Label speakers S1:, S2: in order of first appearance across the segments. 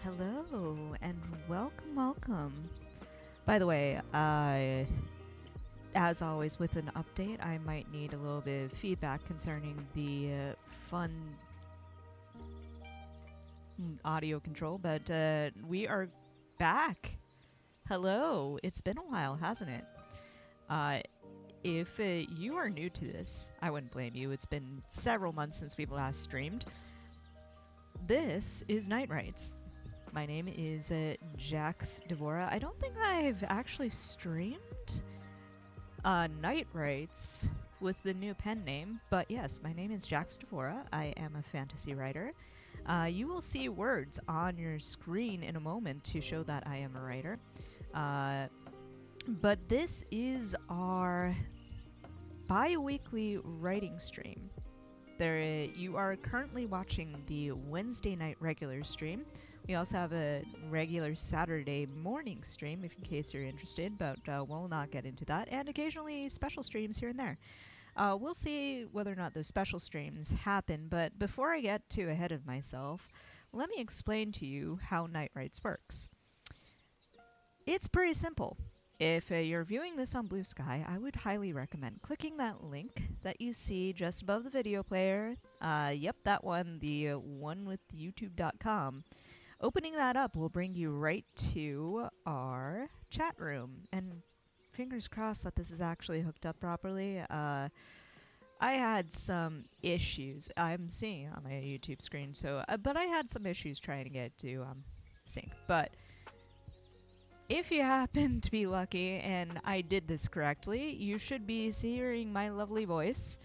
S1: Hello and welcome. By the way, as always with an update, I might need a little bit of feedback concerning the fun audio control, but we are back. Hello, it's been a while, hasn't it? Uh, if you are new to this, I wouldn't blame you. It's been several months since we've last streamed. This is Night Rights. My name is Jax Devora. I don't think I've actually streamed Night Rights with the new pen name, but yes, my name is Jax Devora. I am a fantasy writer. You will see words on your screen in a moment to show that I am a writer. But this is our bi-weekly writing stream. You are currently watching the Wednesday night regular stream. We also have a regular Saturday morning stream, if in case you're interested, but we'll not get into that. And occasionally special streams here and there. We'll see whether or not those special streams happen, but before I get too ahead of myself, let me explain to you how Night Rights works. It's pretty simple. If you're viewing this on Blue Sky, I would highly recommend clicking that link that you see just above the video player. Yep, that one, the one with youtube.com. Opening that up will bring you right to our chat room. And fingers crossed that this is actually hooked up properly. I had some issues. I'm seeing it on my YouTube screen, so but I had some issues trying to get to sync. But if you happen to be lucky and I did this correctly, you should be hearing my lovely voice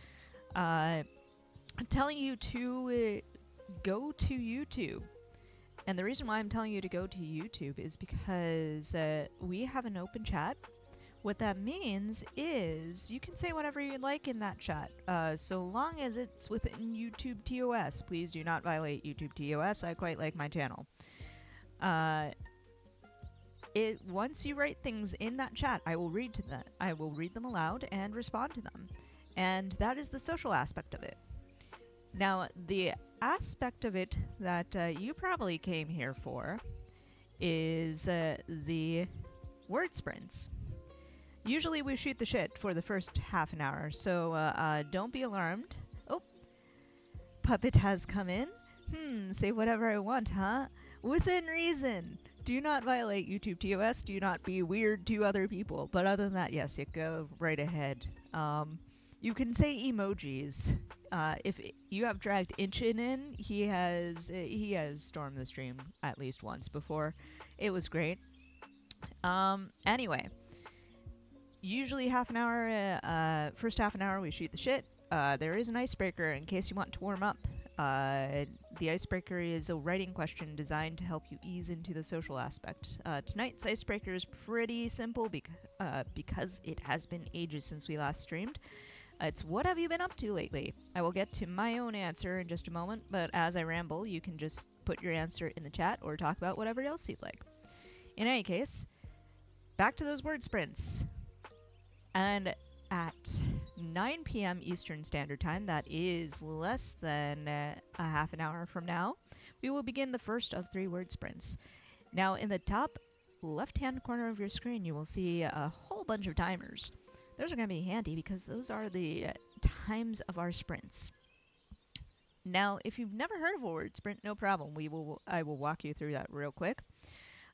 S1: telling you to go to YouTube. And the reason why I'm telling you to go to YouTube is because we have an open chat. What that means is you can say whatever you like in that chat, so long as it's within YouTube TOS. Please do not violate YouTube TOS. I quite like my channel. Once you write things in that chat, I will read to them. I will read them aloud and respond to them. And that is the social aspect of it. Now, the aspect of it that you probably came here for is the word sprints. Usually we shoot the shit for the first half an hour, so don't be alarmed. Oh, Puppet has come in. Say whatever I want, huh? Within reason. Do not violate YouTube TOS. Do not be weird to other people. But other than that, yes, you go right ahead. You can say emojis. If you have dragged Inchin in, he has stormed the stream at least once before. It was great. Anyway, usually half an hour. First half an hour, we shoot the shit. There is an icebreaker in case you want to warm up. The icebreaker is a writing question designed to help you ease into the social aspect. Tonight's icebreaker is pretty simple because it has been ages since we last streamed. It's what have you been up to lately? I will get to my own answer in just a moment, but as I ramble, you can just put your answer in the chat or talk about whatever else you'd like. In any case, back to those word sprints. And at 9 p.m. Eastern Standard Time, that is less than a half an hour from now, we will begin the first of 3 word sprints. Now, in the top left-hand corner of your screen, you will see a whole bunch of timers. Those are going to be handy because those are the times of our sprints. Now, if you've never heard of a word sprint, no problem. I will walk you through that real quick.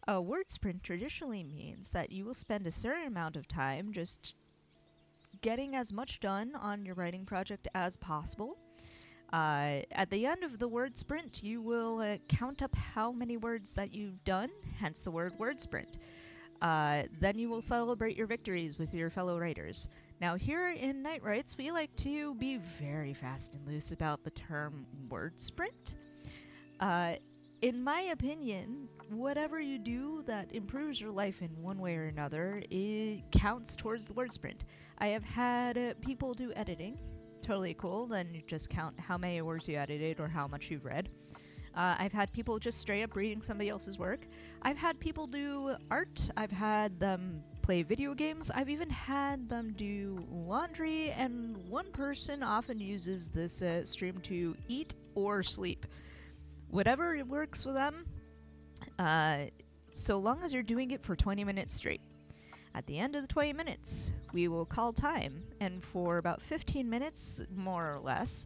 S1: A word sprint traditionally means that you will spend a certain amount of time just getting as much done on your writing project as possible. At the end of the word sprint, you will count up how many words that you've done, hence the word sprint. Then you will celebrate your victories with your fellow writers. Now here in Night Rights, we like to be very fast and loose about the term word sprint. In my opinion, whatever you do that improves your life in one way or another, it counts towards the word sprint. I have had people do editing, totally cool, then you just count how many words you edited or how much you've read. I've had people just straight up reading somebody else's work. I've had people do art. I've had them play video games. I've even had them do laundry, and one person often uses this stream to eat or sleep. Whatever works for them, uh, so long as you're doing it for 20 minutes straight. At the end of the 20 minutes, we will call time, and for about 15 minutes, more or less,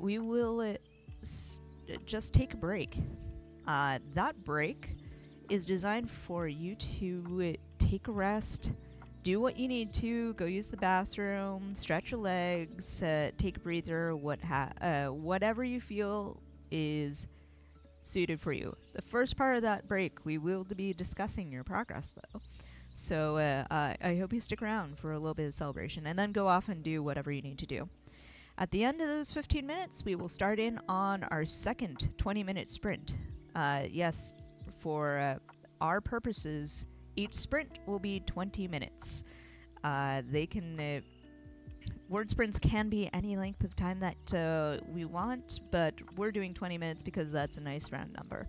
S1: we will just take a break. That break is designed for you to take a rest, do what you need to, go use the bathroom, stretch your legs, take a breather, whatever you feel is suited for you. The first part of that break, we will be discussing your progress though. So I hope you stick around for a little bit of celebration and then go off and do whatever you need to do. At the end of those 15 minutes, we will start in on our second 20-minute sprint. Yes, for our purposes, each sprint will be 20 minutes. Word sprints can be any length of time that we want, but we're doing 20 minutes because that's a nice round number.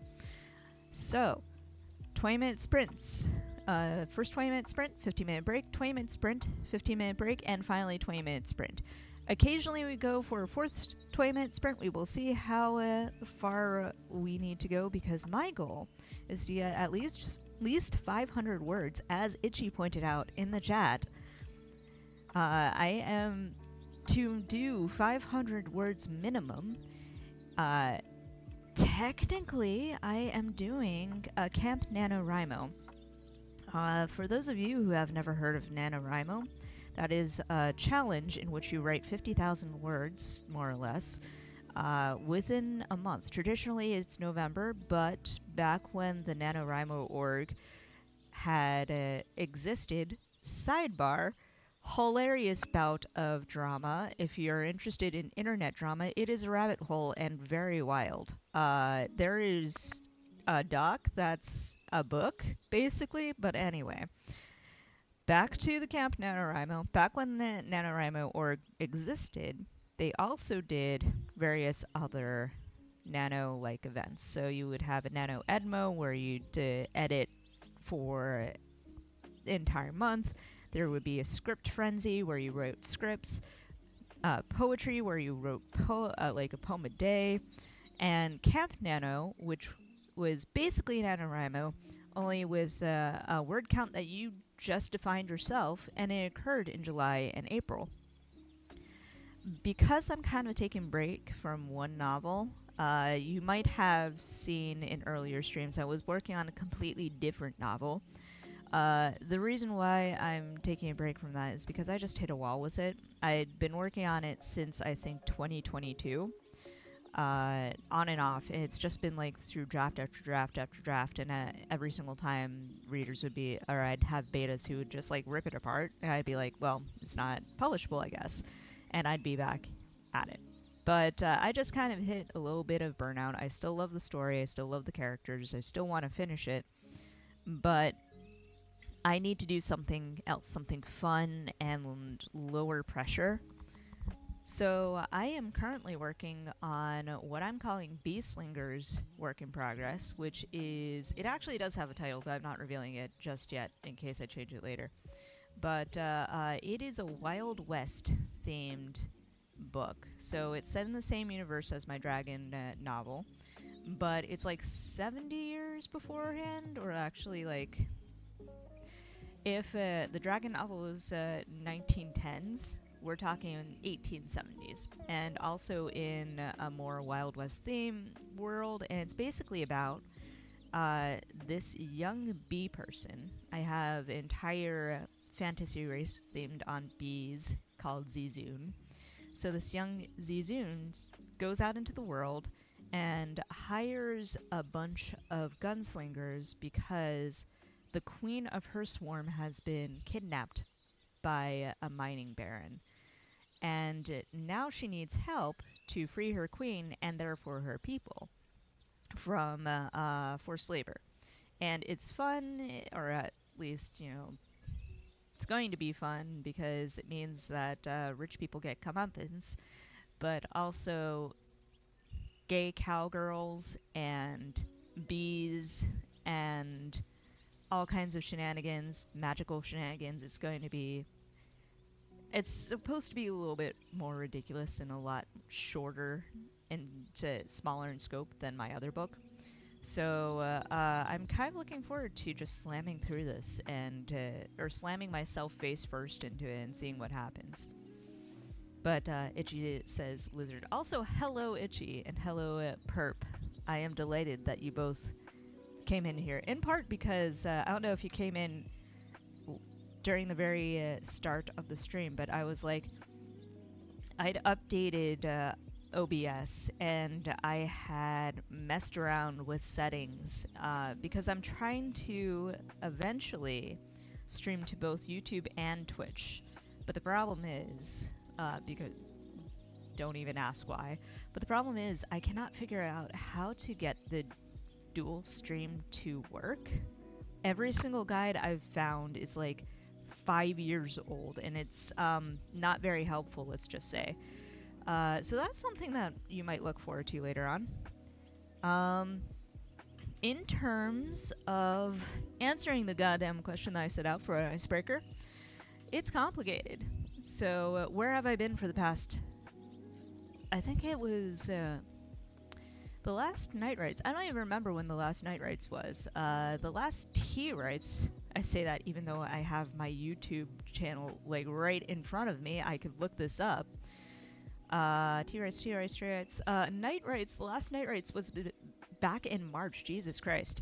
S1: So, 20-minute sprints. First 20-minute sprint, 15-minute break, 20-minute sprint, 15-minute break, and finally 20-minute sprint. Occasionally we go for a fourth 20-minute sprint. We will see how far we need to go because my goal is to get at least 500 words, as Itchy pointed out in the chat. I am to do 500 words minimum. Technically, I am doing a Camp NaNoWriMo. For those of you who have never heard of NaNoWriMo, that is a challenge in which you write 50,000 words, more or less, within a month. Traditionally, it's November, but back when the NaNoWriMo org had existed, sidebar, hilarious bout of drama. If you're interested in internet drama, it is a rabbit hole and very wild. There is a doc that's a book, basically, but anyway. Back to the Camp NaNoWriMo. Back when the NaNoWriMo org existed, they also did various other nano-like events. So you would have a Nano Edmo where you'd edit for the entire month. There would be a script frenzy where you wrote scripts, poetry where you wrote like a poem a day, and Camp Nano, which was basically NaNoWriMo, only with a word count that you just defined yourself, and it occurred in July and April. Because I'm kind of taking a break from one novel, you might have seen in earlier streams I was working on a completely different novel. The reason why I'm taking a break from that is because I just hit a wall with it. I'd been working on it since I think 2022. On and off. It's just been like through draft after draft after draft, and every single time readers would be, or I'd have betas who would just like rip it apart, and I'd be like, well, it's not publishable, I guess, and I'd be back at it. But I just kind of hit a little bit of burnout. I still love the story, I still love the characters, I still want to finish it, but I need to do something else, something fun and lower pressure. So I am currently working on what I'm calling Beastlinger's Work in Progress, which is, it actually does have a title, but I'm not revealing it just yet in case I change it later. But it is a Wild West themed book. So it's set in the same universe as my dragon novel, but it's like 70 years beforehand, or actually like, if the dragon novel is 1910s, we're talking 1870s, and also in a more Wild West theme world, and it's basically about this young bee person. I have an entire fantasy race themed on bees called Zizun. So this young Zizun goes out into the world and hires a bunch of gunslingers because the queen of her swarm has been kidnapped by a mining baron. And now she needs help to free her queen and therefore her people from forced labor. And it's fun, or at least, you know, it's going to be fun because it means that rich people get comeuppance, but also gay cowgirls and bees and all kinds of shenanigans, magical shenanigans. It's supposed to be a little bit more ridiculous and a lot shorter and smaller in scope than my other book. So I'm kind of looking forward to just slamming through this and or slamming myself face first into it and seeing what happens. But Itchy says lizard. Also, hello Itchy and hello Perp. I am delighted that you both came in here. In part because I don't know if you came in during the very start of the stream, but I was like, I'd updated OBS and I had messed around with settings because I'm trying to eventually stream to both YouTube and Twitch. But the problem is, because don't even ask why, but the problem is I cannot figure out how to get the dual stream to work. Every single guide I've found is like 5 years old and it's not very helpful, let's just say. So that's something that you might look forward to later on. In terms of answering the goddamn question that I set out for an icebreaker, it's complicated. So where have I been for the past... I think it was the last night rights. I don't even remember when the last night rights was. The last tea rights, I say that even though I have my YouTube channel like right in front of me, I could look this up. Tea rights. Night rights, the last night rights was back in March, Jesus Christ.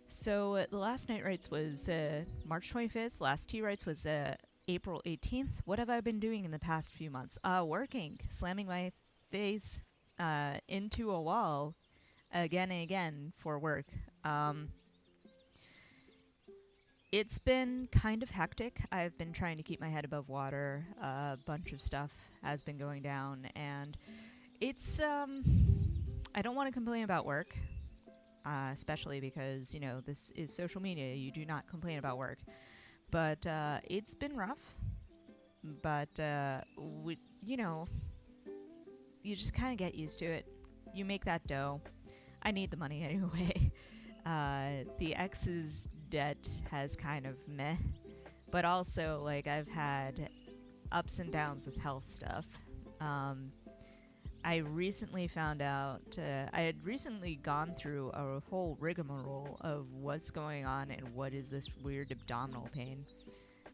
S1: So the last night rights was March 25th, last tea rights was April 18th. What have I been doing in the past few months? Working, slamming my face into a wall again and again for work. It's been kind of hectic. I've been trying to keep my head above water. A bunch of stuff has been going down, and it's, I don't want to complain about work, especially because, you know, this is social media. You do not complain about work. But it's been rough. But, you know, you just kind of get used to it. You make that dough. I need the money anyway. The ex's debt has kind of meh, but also like I've had ups and downs with health stuff. I recently found out I had recently gone through a whole rigmarole of what's going on and what is this weird abdominal pain.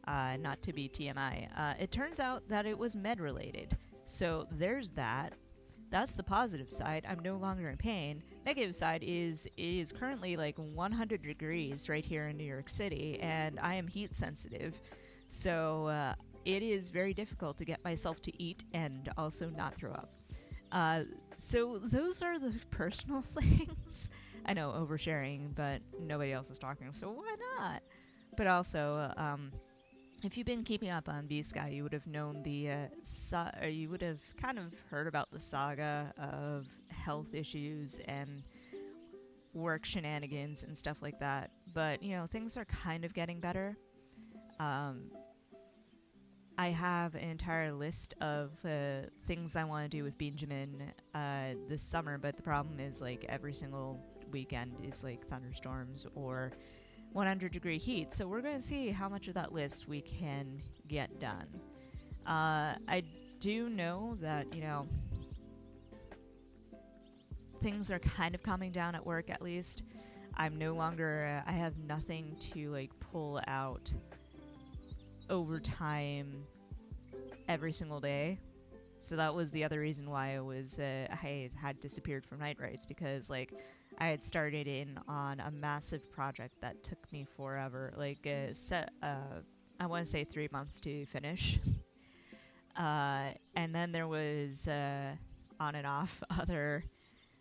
S1: Not to be TMI. It turns out that it was med related. So there's that. That's the positive side. I'm no longer in pain. Negative side is it is currently like 100 degrees right here in New York City, and I am heat sensitive. So it is very difficult to get myself to eat and also not throw up. So those are the personal things. I know, oversharing, but nobody else is talking, so why not? But also, if you've been keeping up on B-Sky, you would have known the, you would have kind of heard about the saga of health issues and work shenanigans and stuff like that. But, you know, things are kind of getting better. I have an entire list of things I want to do with Benjamin this summer, but the problem is, like, every single weekend is, like, thunderstorms or 100-degree heat, so we're going to see how much of that list we can get done. I do know that, you know, things are kind of calming down at work, at least. I'm no longer, I have nothing to, like, pull out overtime every single day. So that was the other reason why I had disappeared from Night Rights, because, like, I had started in on a massive project that took me forever, like, I want to say 3 months to finish. And then there was on and off other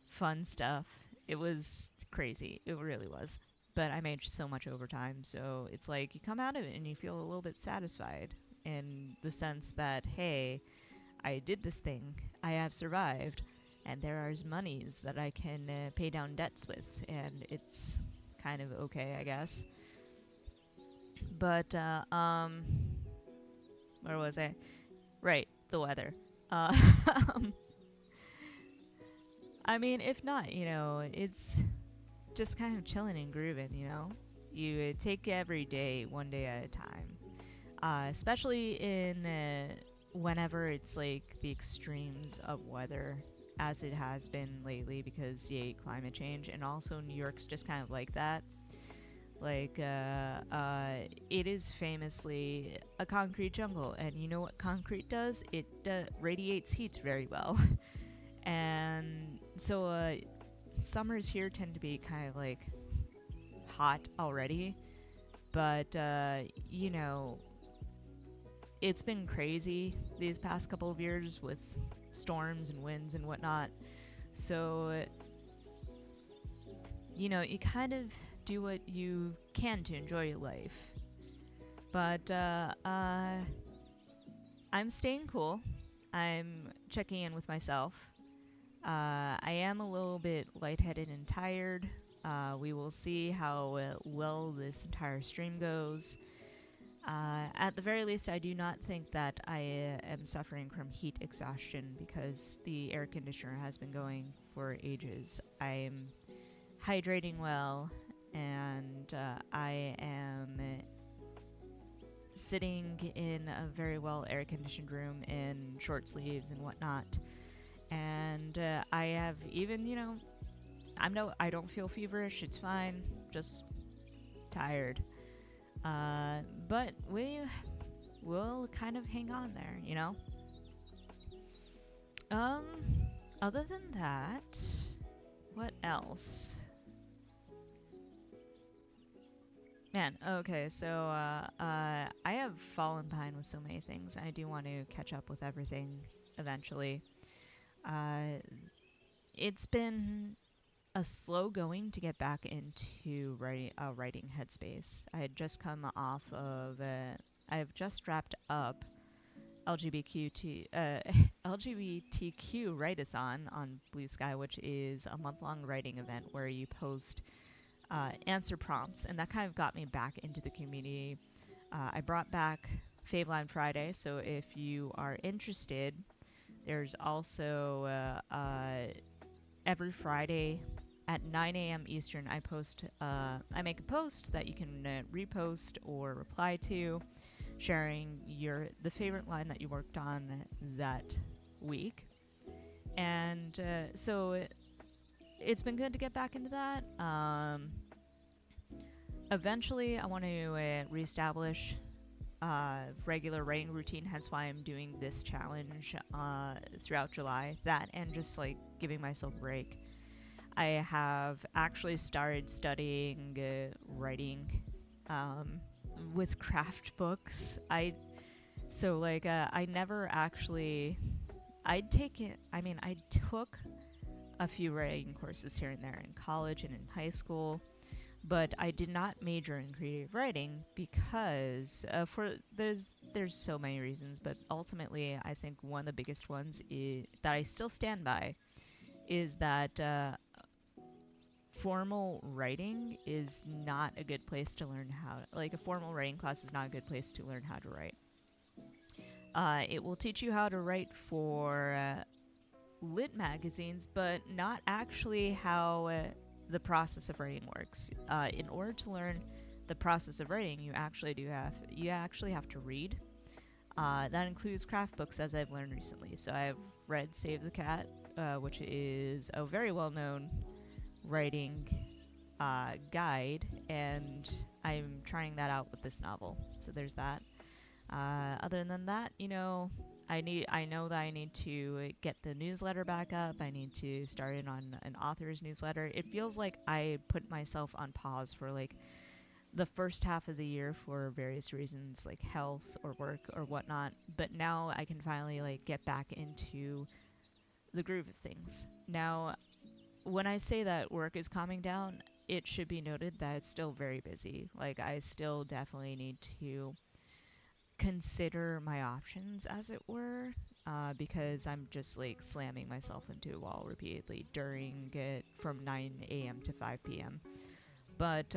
S1: fun stuff. It was crazy. It really was. But I made so much overtime, so it's like you come out of it and you feel a little bit satisfied in the sense that, hey, I did this thing, I have survived, and there are monies that I can pay down debts with, and it's kind of okay, I guess. But, where was I? Right, the weather. I mean, if not, you know, it's just kind of chilling and grooving, you know? You take every day, one day at a time. Especially in whenever it's like the extremes of weather. as it has been lately because yay, climate change, and also New York's just kind of like that. Like, it is famously a concrete jungle, and you know what concrete does? It radiates heat very well. And so, summers here tend to be kind of like hot already, but, you know, it's been crazy these past couple of years with storms and winds and whatnot. So, you know, you kind of do what you can to enjoy your life. But I'm staying cool. I'm checking in with myself. I am a little bit lightheaded and tired. We will see how well this entire stream goes. At the very least, I do not think that I am suffering from heat exhaustion because the air conditioner has been going for ages. I'm hydrating well, and I am sitting in a very well air conditioned room in short sleeves and whatnot. And I have even, you know, I don't feel feverish. It's fine. Just tired. But we'll kind of hang on there, you know. Um, Other than that, what else? Man, okay, so I have fallen behind with so many things. I do want to catch up with everything eventually. Uh, it's been a slow going to get back into writing headspace. I had just come off of I have just wrapped up LGBTQ Write-a-thon on Blue Sky, which is a month-long writing event where you post answer prompts, and that kind of got me back into the community. I brought back Faveline Friday, so if you are interested, there's also every Friday at 9 a.m. Eastern, I make a post that you can repost or reply to, sharing the favorite line that you worked on that week. And so it's been good to get back into that. Eventually, I want to reestablish regular writing routine, hence why I'm doing this challenge throughout July. That and just like giving myself a break. I have actually started studying writing with craft books. I never actually I took a few writing courses here and there in college and in high school, but I did not major in creative writing because for there's so many reasons, but ultimately I think one of the biggest ones that I still stand by is that formal writing is not a good place to learn a formal writing class is not a good place to learn how to write. It will teach you how to write for lit magazines, but not actually how the process of writing works. In order to learn the process of writing, you actually have to read. That includes craft books, as I've learned recently. So I've read Save the Cat, which is a very well-known writing guide, and I'm trying that out with this novel. So there's that. Other than that, you know, I know that I need to get the newsletter back up. I need to start in on an author's newsletter. It feels like I put myself on pause for like the first half of the year for various reasons, like health or work or whatnot. But now I can finally like get back into the groove of things. Now, when I say that work is calming down, it should be noted that it's still very busy. Like I still definitely need to consider my options, as it were, because I'm just like slamming myself into a wall repeatedly during it from 9 a.m. to 5 p.m. But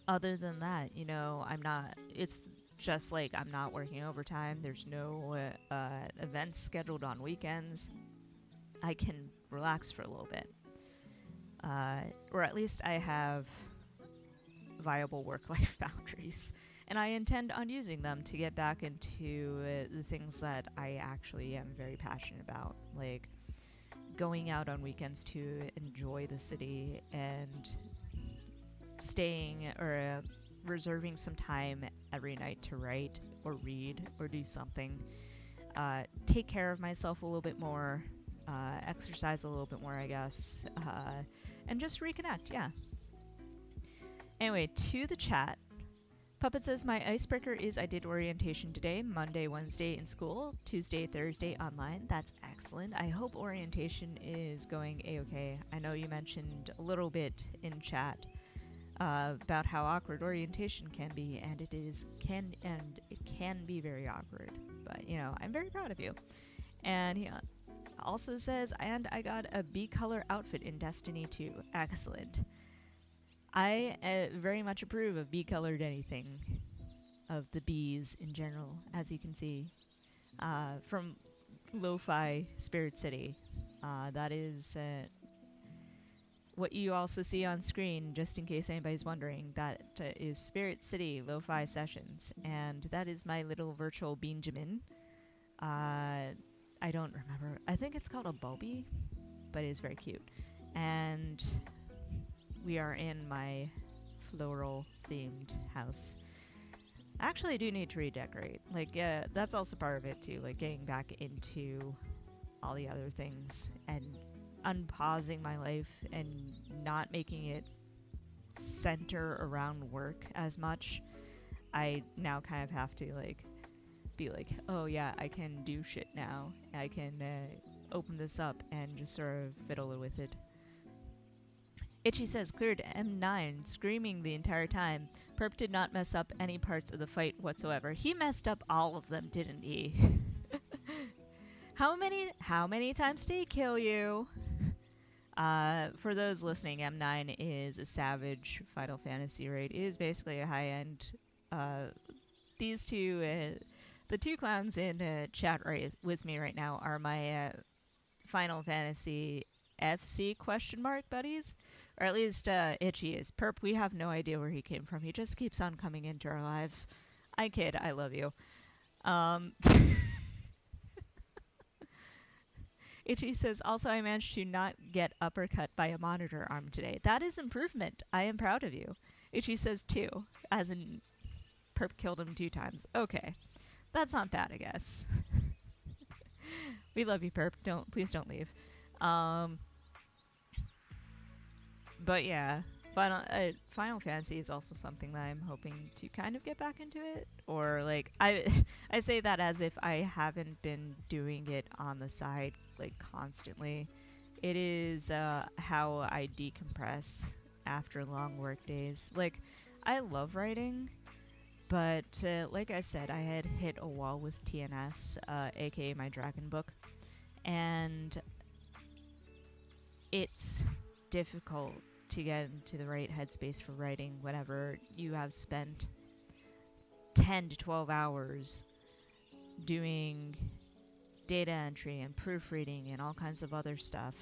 S1: other than that, you know, it's just like I'm not working overtime. There's no events scheduled on weekends. I can relax for a little bit. Or at least I have viable work life boundaries. And I intend on using them to get back into the things that I actually am very passionate about, like going out on weekends to enjoy the city and staying or reserving some time every night to write or read or do something. Take care of myself a little bit more, exercise a little bit more, I guess, and just reconnect, yeah. Anyway, to the chat. Puppet says, my icebreaker is I did orientation today, Monday, Wednesday in school, Tuesday, Thursday online. That's excellent. I hope orientation is going a-okay. I know you mentioned a little bit in chat about how awkward orientation can be, and it can be very awkward. But, you know, I'm very proud of you. And he also says, and I got a B color outfit in Destiny 2. Excellent. I very much approve of bee-colored anything, of the bees in general, as you can see, from Lo-Fi Spirit City. That is what you also see on screen, just in case anybody's wondering. That is Spirit City Lo-Fi Sessions, and that is my little virtual Benjamin. I don't remember. I think it's called a Bulby, but it is very cute. And we are in my floral themed house. Actually, I do need to redecorate. Like, yeah, that's also part of it too. Like, getting back into all the other things and unpausing my life and not making it center around work as much. I now kind of have to, like, be like, oh yeah, I can do shit now. I can open this up and just sort of fiddle with it. Itchy says, cleared M9, screaming the entire time. Perp did not mess up any parts of the fight whatsoever. He messed up all of them, didn't he? How many times did he kill you? For those listening, M9 is a savage Final Fantasy raid. It is basically a high-end. These two, the two clowns in chat right with me right now are my Final Fantasy FC question mark buddies. Or at least Itchy is. Perp, we have no idea where he came from. He just keeps on coming into our lives. I kid, I love you. Itchy says, also I managed to not get uppercut by a monitor arm today. That is improvement. I am proud of you. Itchy says 2, as in Perp killed him 2 times. Okay. That's not bad, I guess. We love you, Perp. Please don't leave. But yeah, Final Fantasy is also something that I'm hoping to kind of get back into it. Or like I say that as if I haven't been doing it on the side like constantly. It is how I decompress after long work days. Like I love writing, but like I said, I had hit a wall with TNS, aka my dragon book, and it's difficult to get into the right headspace for writing whenever you have spent 10 to 12 hours doing data entry and proofreading and all kinds of other stuff.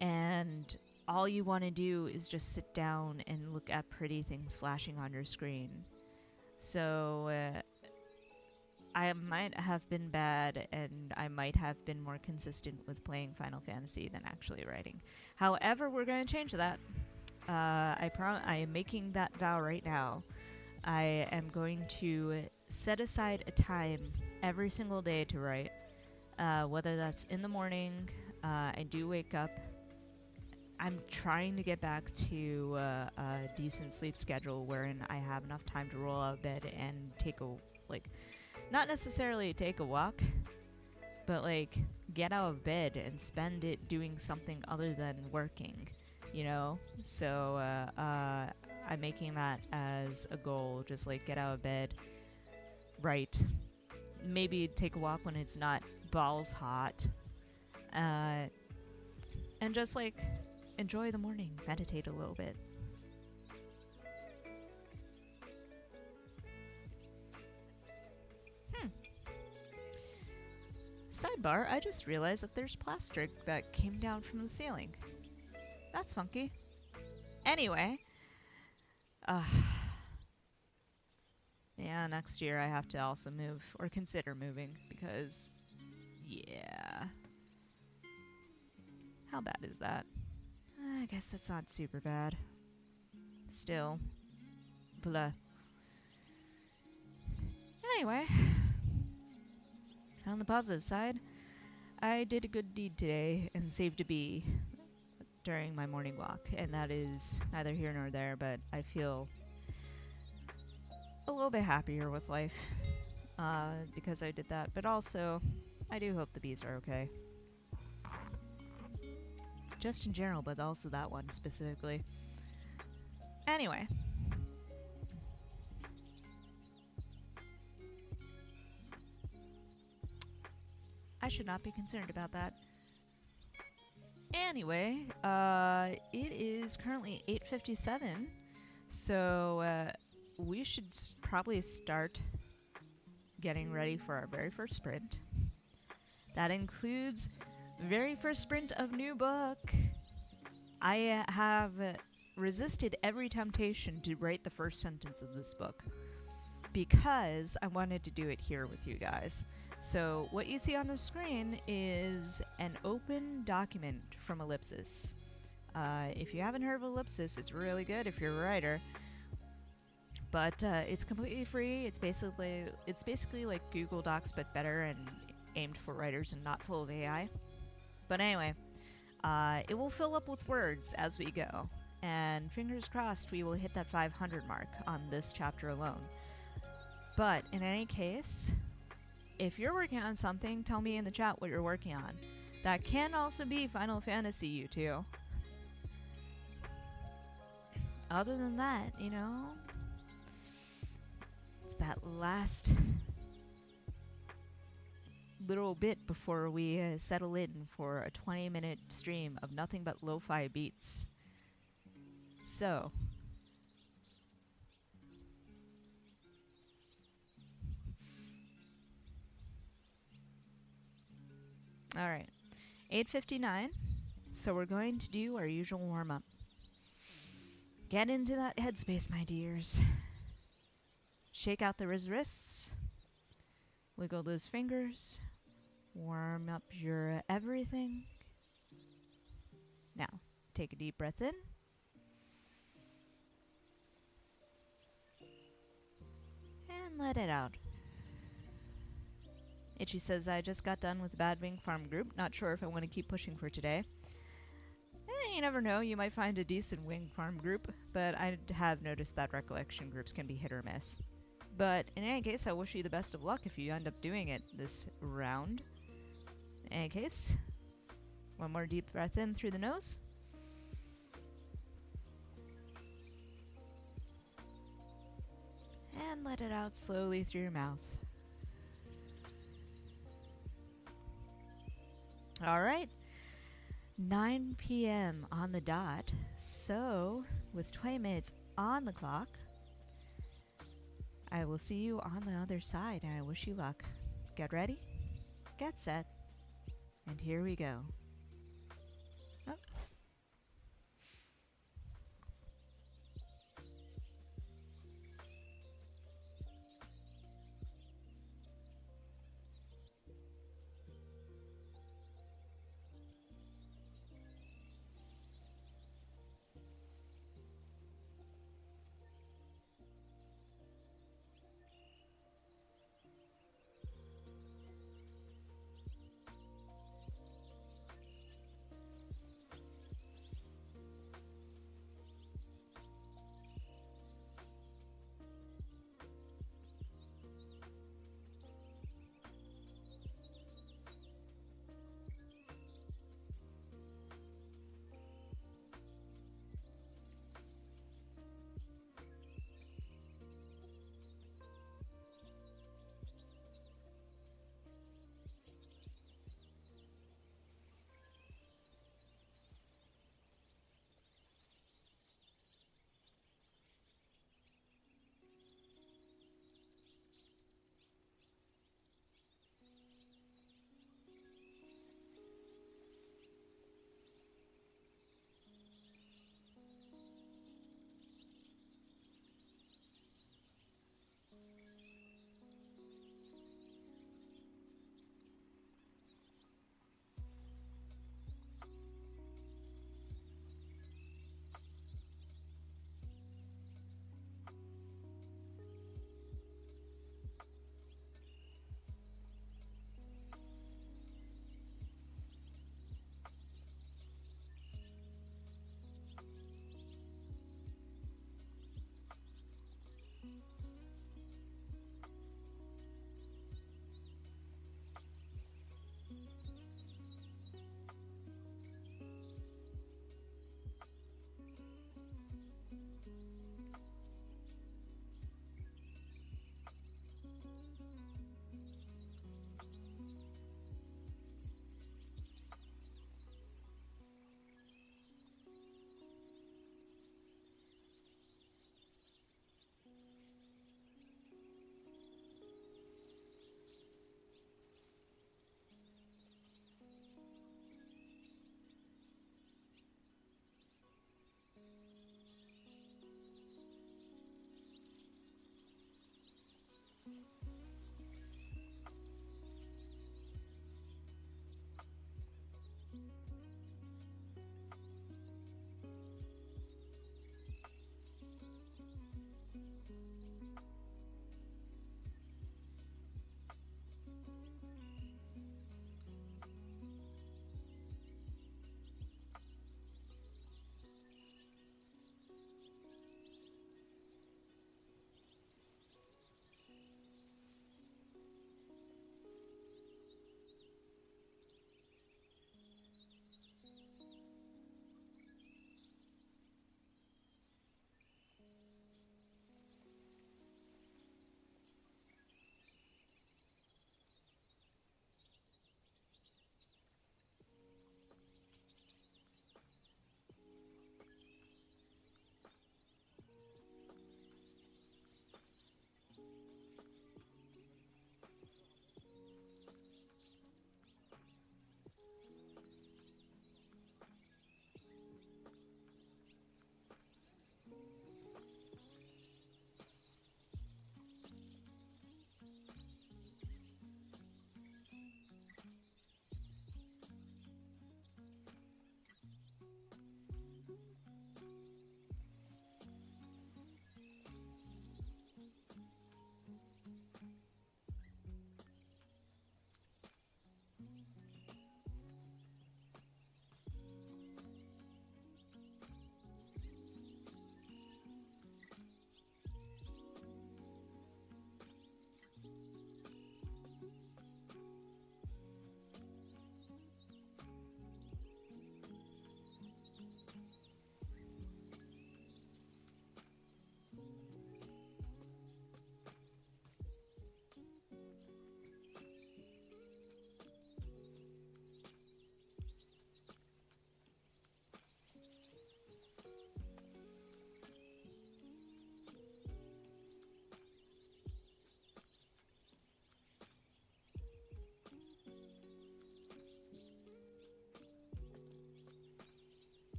S1: And all you want to do is just sit down and look at pretty things flashing on your screen. So I might have been bad, and I might have been more consistent with playing Final Fantasy than actually writing. However, we're going to change that. I am making that vow right now. I am going to set aside a time every single day to write, whether that's in the morning. I do wake up. I'm trying to get back to a decent sleep schedule wherein I have enough time to roll out of bed and take a, like, not necessarily take a walk, but like get out of bed and spend it doing something other than working, you know? So I'm making that as a goal, just like get out of bed, write, maybe take a walk when it's not balls hot, and just like enjoy the morning, meditate a little bit. Sidebar, I just realized that there's plastic that came down from the ceiling. That's funky. Anyway, Yeah, next year I have to also move, or consider moving, because, yeah. How bad is that? I guess that's not super bad. Still, blah. Anyway, on the positive side, I did a good deed today and saved a bee during my morning walk, and that is neither here nor there, but I feel a little bit happier with life because I did that, but also I do hope the bees are okay. Just in general, but also that one specifically. Anyway. I should not be concerned about that. Anyway, it is currently 8:57, so we should probably start getting ready for our very first sprint. That includes very first sprint of new book. I have resisted every temptation to write the first sentence of this book because I wanted to do it here with you guys. So what you see on the screen is an open document from Ellipsis. If you haven't heard of Ellipsis, it's really good if you're a writer. But it's completely free. It's basically like Google Docs but better and aimed for writers and not full of AI. But anyway, it will fill up with words as we go. And fingers crossed we will hit that 500 mark on this chapter alone. But in any case, if you're working on something, tell me in the chat what you're working on. That can also be Final Fantasy, you two. Other than that, you know, it's that last little bit before we settle in for a 20-minute stream of nothing but lo-fi beats. So, alright, 8:59, so we're going to do our usual warm-up. Get into that headspace, my dears. Shake out the wrists, wiggle those fingers, warm up your everything. Now, take a deep breath in. And let it out. Itchy says, I just got done with the Bad Wing Farm group. Not sure if I want to keep pushing for today. You never know, you might find a decent Wing Farm group, but I have noticed that recollection groups can be hit or miss. But in any case, I wish you the best of luck if you end up doing it this round. In any case, one more deep breath in through the nose. And let it out slowly through your mouth. Alright, 9 p.m. on the dot. So, with 20 minutes on the clock, I will see you on the other side, and I wish you luck. Get ready, get set, and here we go. Oh.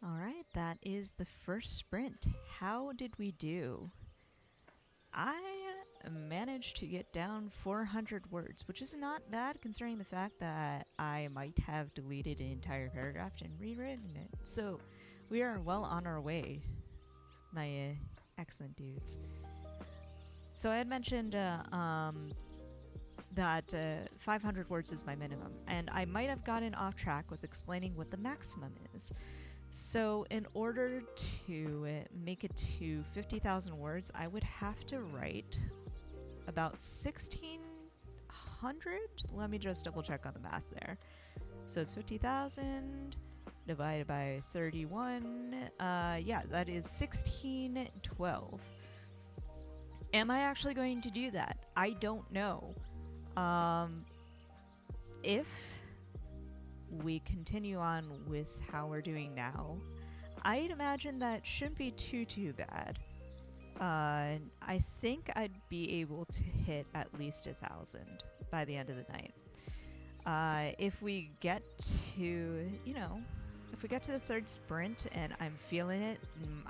S1: Alright, that is the first sprint. How did we do? I managed to get down 400 words, which is not bad considering the fact that I might have deleted an entire paragraph and rewritten it. So we are well on our way, my excellent dudes. So I had mentioned that 500 words is my minimum, and I might have gotten off track with explaining what the maximum is. So in order to make it to 50,000 words, I would have to write about 1,600? Let me just double check on the math there. So it's 50,000 divided by 31. Yeah, that is 1612. Am I actually going to do that? I don't know. If we continue on with how we're doing now, I'd imagine that shouldn't be too bad. I think I'd be able to hit at least 1,000 by the end of the night. If we get to, if we get to the third sprint and I'm feeling it,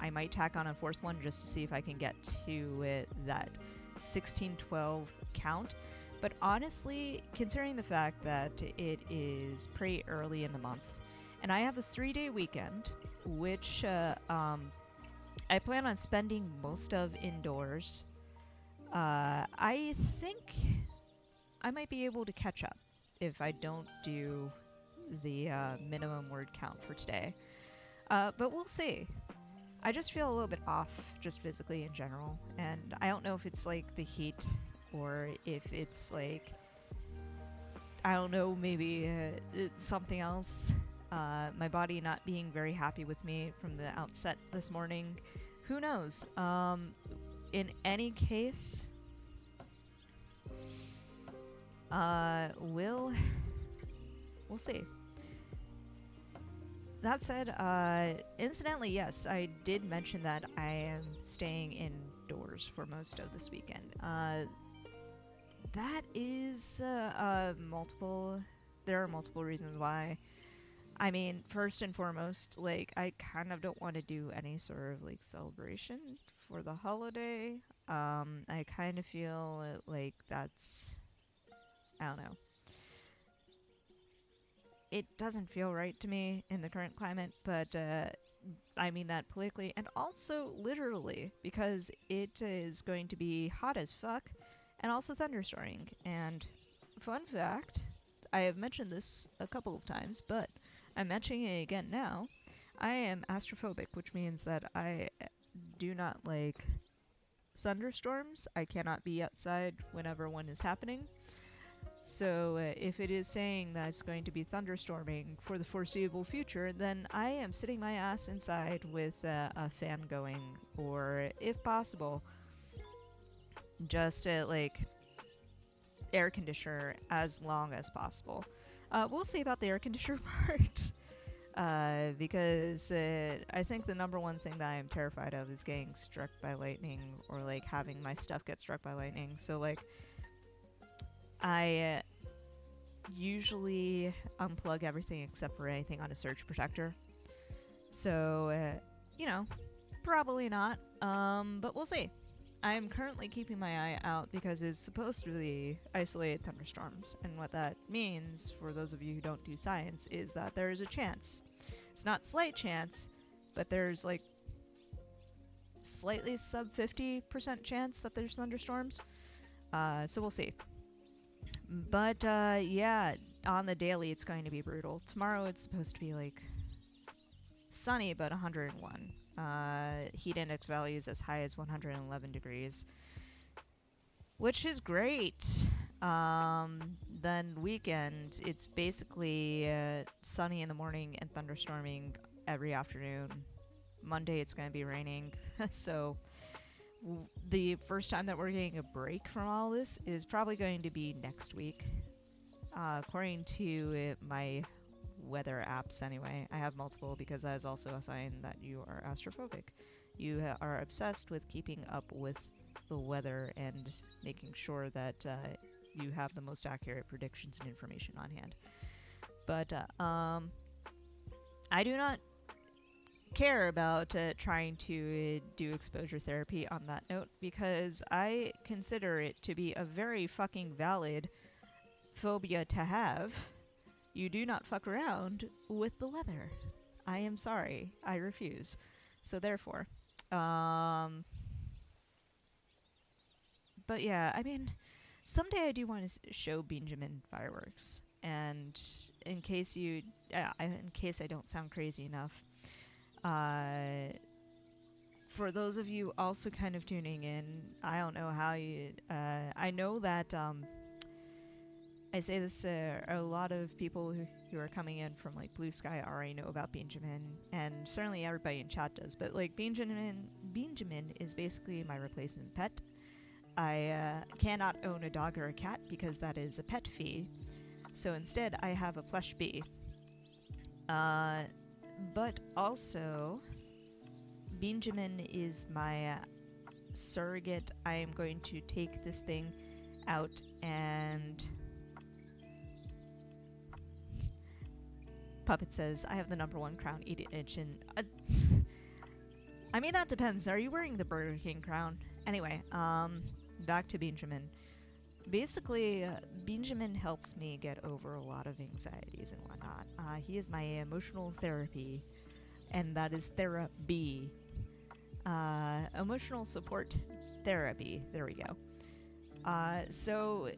S1: I might tack on a fourth one just to see if I can get to that 1612 count. But honestly, considering the fact that it is pretty early in the month, and I have a 3-day weekend, which I plan on spending most of indoors, I think I might be able to catch up if I don't do the minimum word count for today. But we'll see. I just feel a little bit off, just physically in general, and I don't know if it's like the heat or if it's like, I don't know, maybe it's something else. My body not being very happy with me from the outset this morning. Who knows? In any case, we'll see. That said, incidentally, yes, I did mention that I am staying indoors for most of this weekend. That is multiple. There are multiple reasons why. I mean, first and foremost, like, I kind of don't want to do any sort of like celebration for the holiday. I kind of feel like that's, I don't know. It doesn't feel right to me in the current climate, but I mean that politically and also literally, because it is going to be hot as fuck and also thunderstorming. And fun fact, I have mentioned this a couple of times, but I'm mentioning it again now. I am astrophobic, which means that I do not like thunderstorms. I cannot be outside whenever one is happening. So if it is saying that it's going to be thunderstorming for the foreseeable future, then I am sitting my ass inside with a fan going, or if possible, just like air conditioner as long as possible. We'll see about the air conditioner part, because I think the number one thing that I am terrified of is getting struck by lightning, or like having my stuff get struck by lightning. So like, I usually unplug everything except for anything on a surge protector. So, probably not. But we'll see. I am currently keeping my eye out because it's supposed to be isolated thunderstorms. And what that means, for those of you who don't do science, is that there is a chance. It's not slight chance, but there's like slightly sub 50% chance that there's thunderstorms. So we'll see. But yeah, on the daily it's going to be brutal. Tomorrow it's supposed to be like sunny but 101. Heat index values as high as 111 degrees, which is great. Then weekend it's basically sunny in the morning and thunderstorming every afternoon. Monday it's going to be raining. So the first time that we're getting a break from all this is probably going to be next week. According to my weather apps anyway. I have multiple because that is also a sign that you are astrophobic. You are obsessed with keeping up with the weather and making sure that you have the most accurate predictions and information on hand. But I do not care about trying to do exposure therapy on that note because I consider it to be a very fucking valid phobia to have. You do not fuck around with the weather. I am sorry. I refuse. So therefore, um, but yeah, I mean, someday I do want to show Benjamin fireworks. And in case I don't sound crazy enough, uh, for those of you also kind of tuning in, I don't know how you. I know that I say this. A lot of people who are coming in from like Blue Sky already know about Benjamin, and certainly everybody in chat does. But like Benjamin is basically my replacement pet. I cannot own a dog or a cat because that is a pet fee. So instead, I have a plush bee. But also, Benjamin is my surrogate. I am going to take this thing out and... Puppet says, I have the #1 crown, eat it itch and... I mean, that depends. Are you wearing the Burger King crown? Anyway, back to Benjamin. Basically, Benjamin helps me get over a lot of anxieties and whatnot. He is my emotional therapy, and that is therapy. Emotional support therapy. There we go. So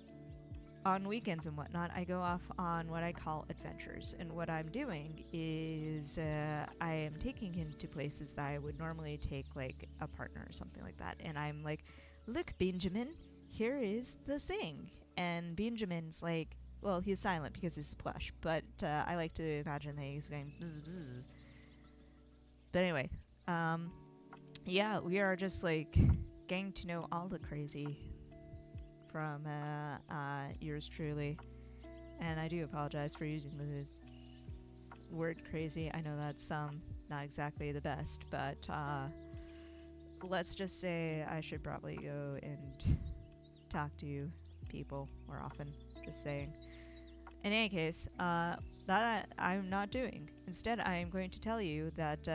S1: on weekends and whatnot, I go off on what I call adventures. And what I'm doing is I am taking him to places that I would normally take like a partner or something like that. And I'm like, look, Benjamin, here is the thing. And Benjamin's like, well, he's silent because he's plush, but I like to imagine that he's going bzz, bzz. But anyway, yeah, we are just like getting to know all the crazy from yours truly. And I do apologize for using the word crazy. I know that's not exactly the best, but let's just say I should probably go and talk to people more often. Just saying. In any case, that I'm not doing. Instead, I am going to tell you that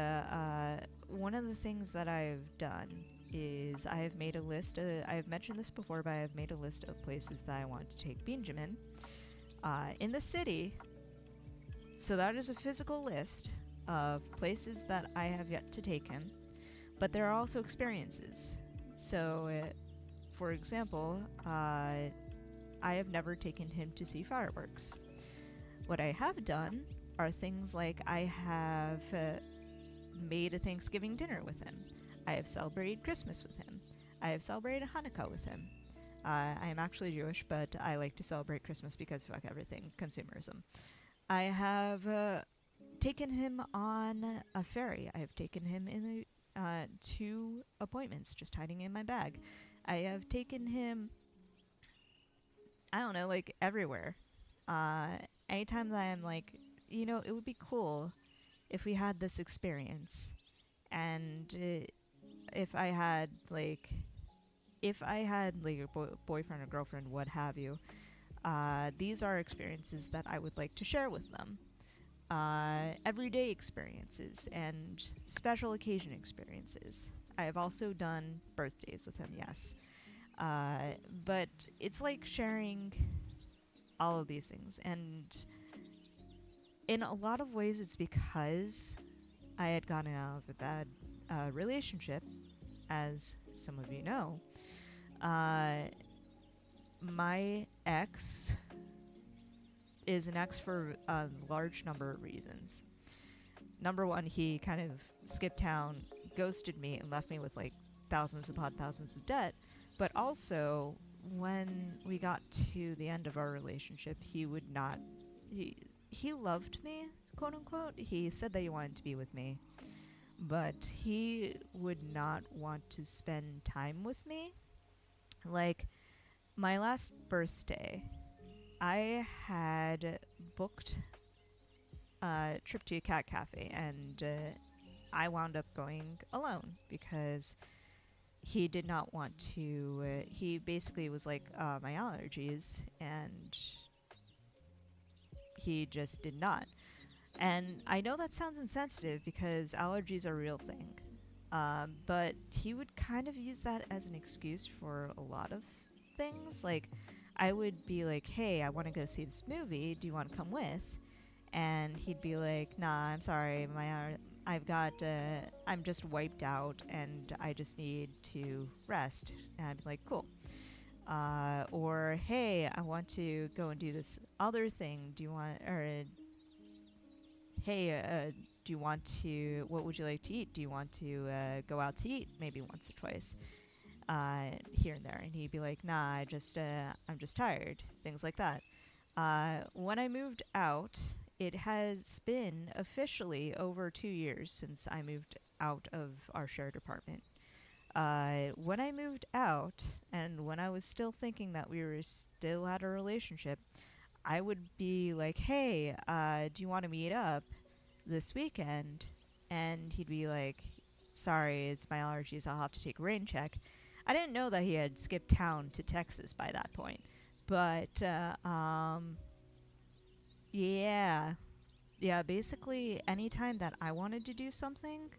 S1: one of the things that I've done is I have made a list. I have mentioned this before, but I have made a list of places that I want to take Benjamin in the city. So that is a physical list of places that I have yet to take him, but there are also experiences. So, for example, I have never taken him to see fireworks. What I have done are things like I have made a Thanksgiving dinner with him. I have celebrated Christmas with him. I have celebrated Hanukkah with him. I am actually Jewish, but I like to celebrate Christmas because fuck everything, consumerism. I have taken him on a ferry. I have taken him in to appointments, just hiding in my bag. I have taken him, I don't know, like everywhere. Uh, Anytime that I'm like, you know, it would be cool if we had this experience, and if I had like, a boyfriend or girlfriend, what have you, these are experiences that I would like to share with them. Everyday experiences and special occasion experiences. I have also done birthdays with him, yes. But it's like sharing all of these things. And in a lot of ways, it's because I had gotten out of a bad relationship, as some of you know. My ex is an ex for a large number of reasons. Number one, he kind of skipped town, ghosted me, and left me with like thousands upon thousands of debt. But also, when we got to the end of our relationship, he would not. He loved me, quote unquote. He said that he wanted to be with me, but he would not want to spend time with me. Like, my last birthday, I had booked a trip to a cat cafe, and I wound up going alone because he did not want to. He basically was like, my allergies, and he just did not. And I know that sounds insensitive because allergies are a real thing. But he would kind of use that as an excuse for a lot of things. Like, I would be like, hey, I want to go see this movie. Do you want to come with? And he'd be like, nah, I'm sorry. I'm just wiped out and I just need to rest. And I'd be like, cool. Or, hey, I want to go and do this other thing. Hey, do you want to, what would you like to eat? Do you want to go out to eat maybe once or twice here and there? And he'd be like, nah, I'm just tired. Things like that. When I moved out, it has been officially over 2 years since I moved out of our shared apartment. When I moved out, and when I was still thinking that we were still at a relationship, I would be like, hey, do you want to meet up this weekend? And he'd be like, sorry, it's my allergies. I'll have to take a rain check. I didn't know that he had skipped town to Texas by that point. But, yeah. Yeah, basically, anytime that I wanted to do something,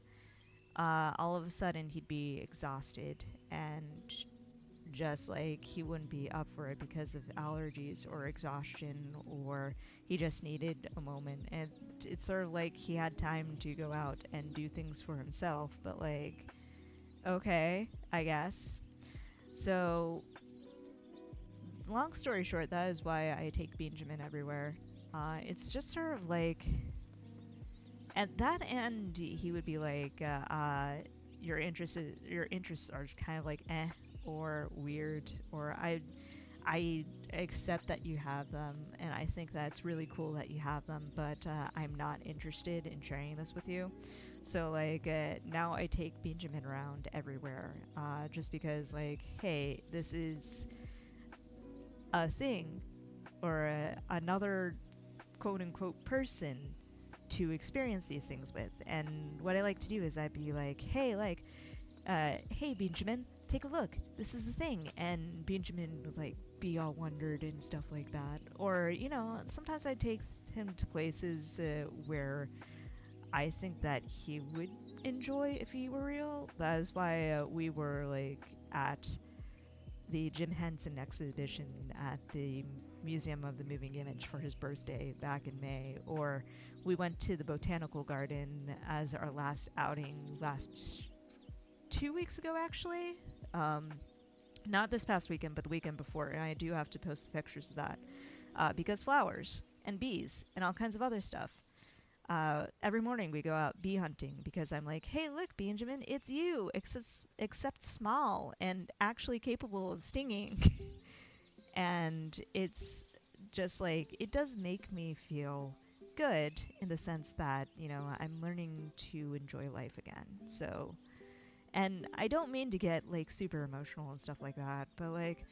S1: all of a sudden he'd be exhausted and just like he wouldn't be up for it because of allergies or exhaustion, or he just needed a moment. And it's sort of like he had time to go out and do things for himself, but like, okay, I guess. So, long story short, that is why I take Benjamin everywhere. It's just sort of like at that end, he would be like, your interests are kind of like or weird, or I accept that you have them, and I think that's really cool that you have them, but I'm not interested in sharing this with you. So like now I take Benjamin around everywhere, just because like, hey, this is a thing or another quote unquote person to experience these things with. And what I like to do is I'd be like, hey Benjamin, take a look. This is the thing. And Benjamin would like be all wondered and stuff like that. Or sometimes I'd take him to places where I think that he would enjoy if he were real. That is why we were like at the Jim Henson exhibition at the Museum of the Moving Image for his birthday back in May, or we went to the Botanical Garden as our last outing last 2 weeks ago, actually. Um, Not this past weekend, but the weekend before, and I do have to post the pictures of that because flowers and bees and all kinds of other stuff. Every morning we go out bee hunting because I'm like, hey, look, Benjamin, it's you, except small and actually capable of stinging. And it's just like, it does make me feel good in the sense that, I'm learning to enjoy life again. So, and I don't mean to get like super emotional and stuff like that, but like,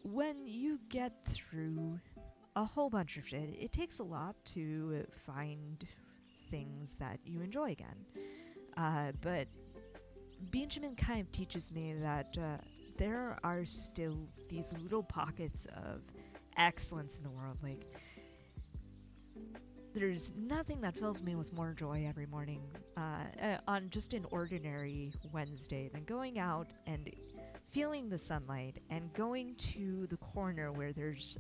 S1: when you get through a whole bunch of shit, it takes a lot to find things that you enjoy again. But Benjamin kind of teaches me that there are still these little pockets of excellence in the world. Like, there's nothing that fills me with more joy every morning on just an ordinary Wednesday than going out and feeling the sunlight and going to the corner where there's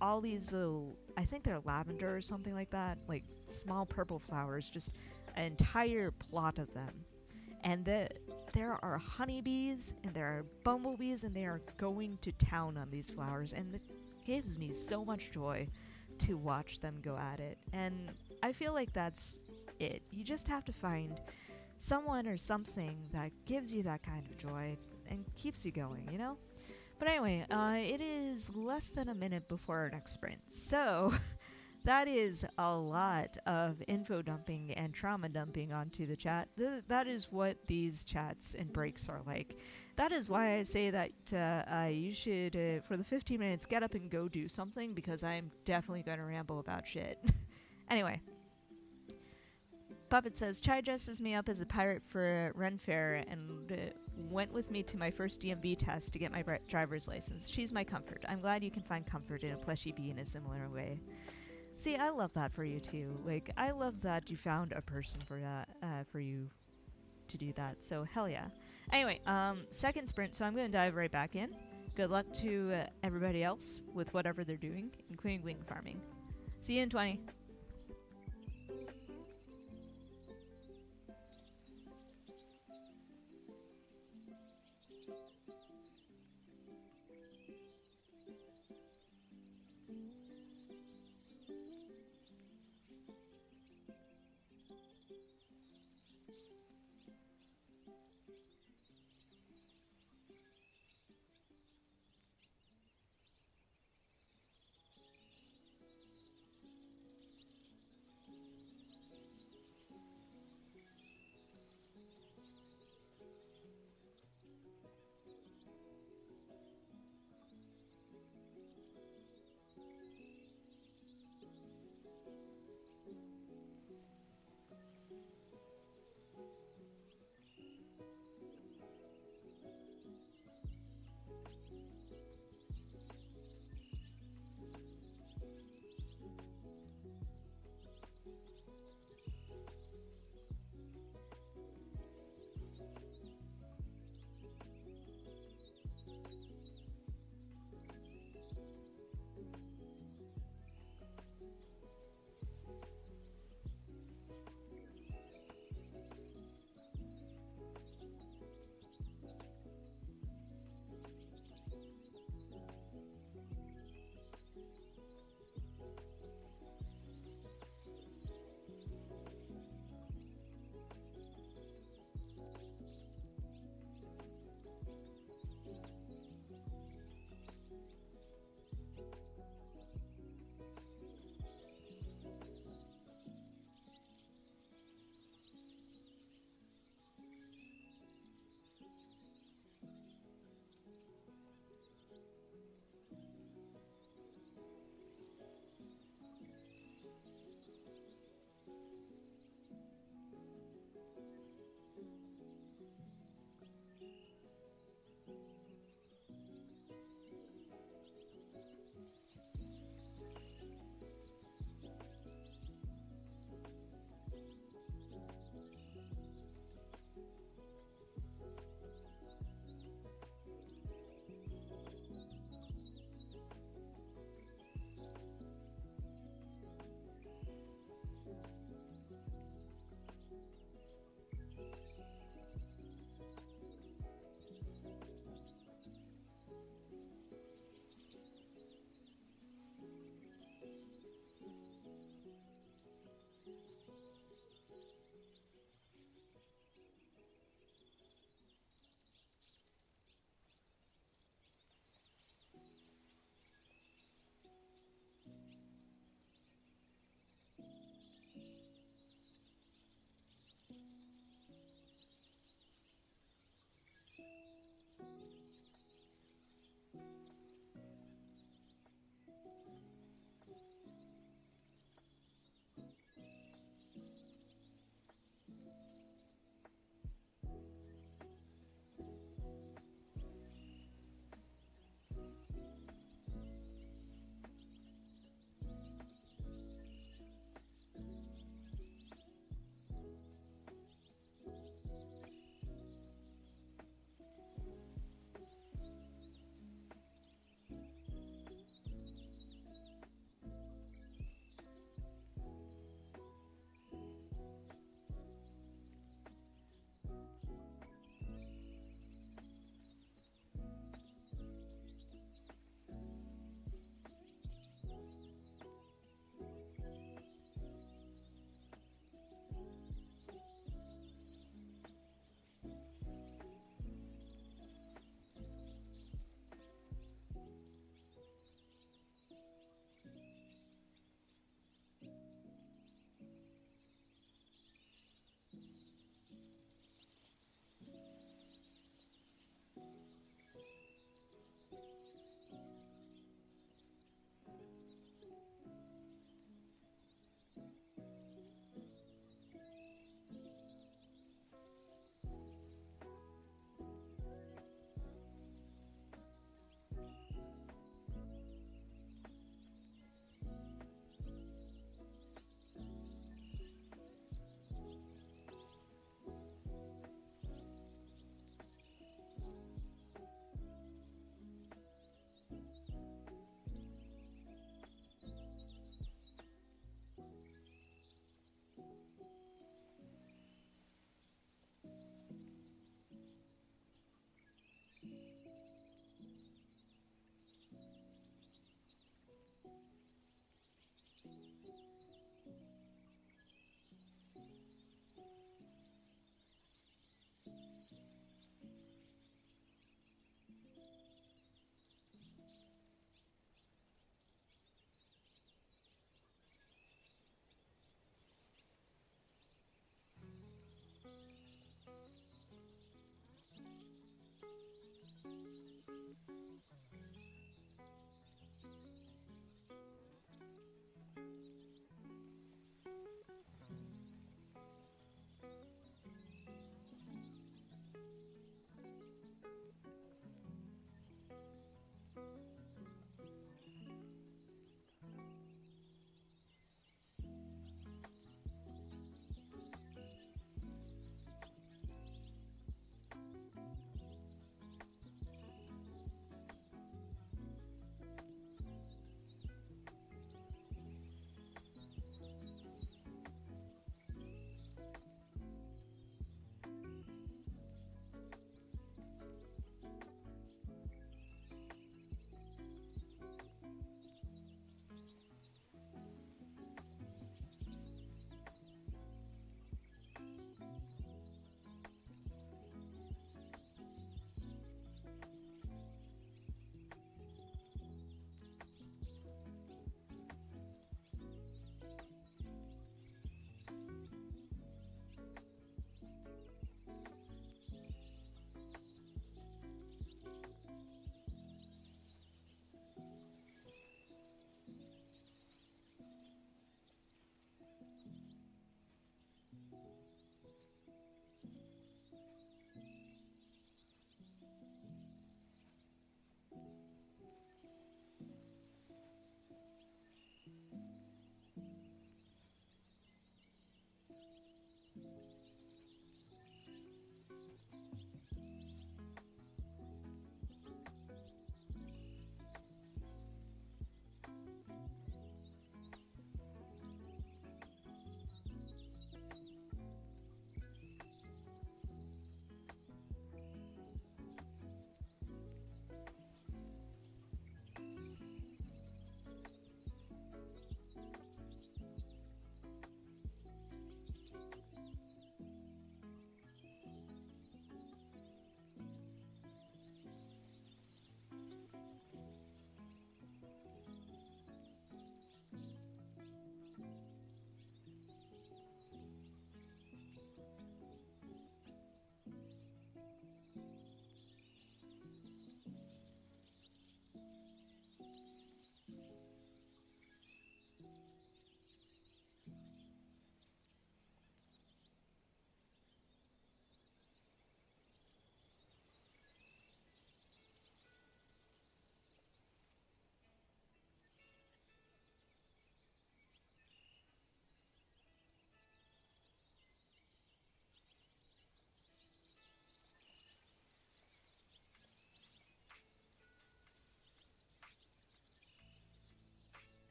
S1: all these little, I think they're lavender or something like that, like small purple flowers, just an entire plot of them. And there are honeybees and there are bumblebees and they are going to town on these flowers, and it gives me so much joy to watch them go at it. And I feel like that's it. You just have to find someone or something that gives you that kind of joy and keeps you going. But anyway, it is less than a minute before our next sprint. So that is a lot of info dumping and trauma dumping onto the chat. That is what these chats and breaks are like. That is why I say that you should, for the 15 minutes, get up and go do something, because I'm definitely going to ramble about shit. Anyway, Puppet says, Chai dresses me up as a pirate for Ren Fair and went with me to my first DMV test to get my driver's license. She's my comfort. I'm glad you can find comfort in a plushy bee in a similar way. See, I love that for you too. Like, I love that you found a person for that, for you to do that. So hell yeah. Anyway, second sprint. So I'm gonna dive right back in. Good luck to everybody else with whatever they're doing, including wing farming. See you in 20.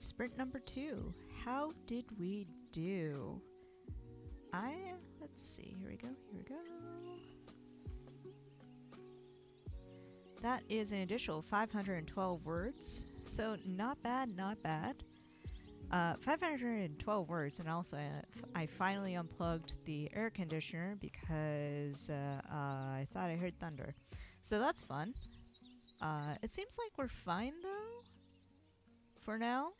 S1: sprint number 2. How did we do? Let's see, here we go. That is an additional 512 words, so not bad. 512 words, and also I finally unplugged the air conditioner because I thought I heard thunder. So that's fun. It seems like we're fine though, for now.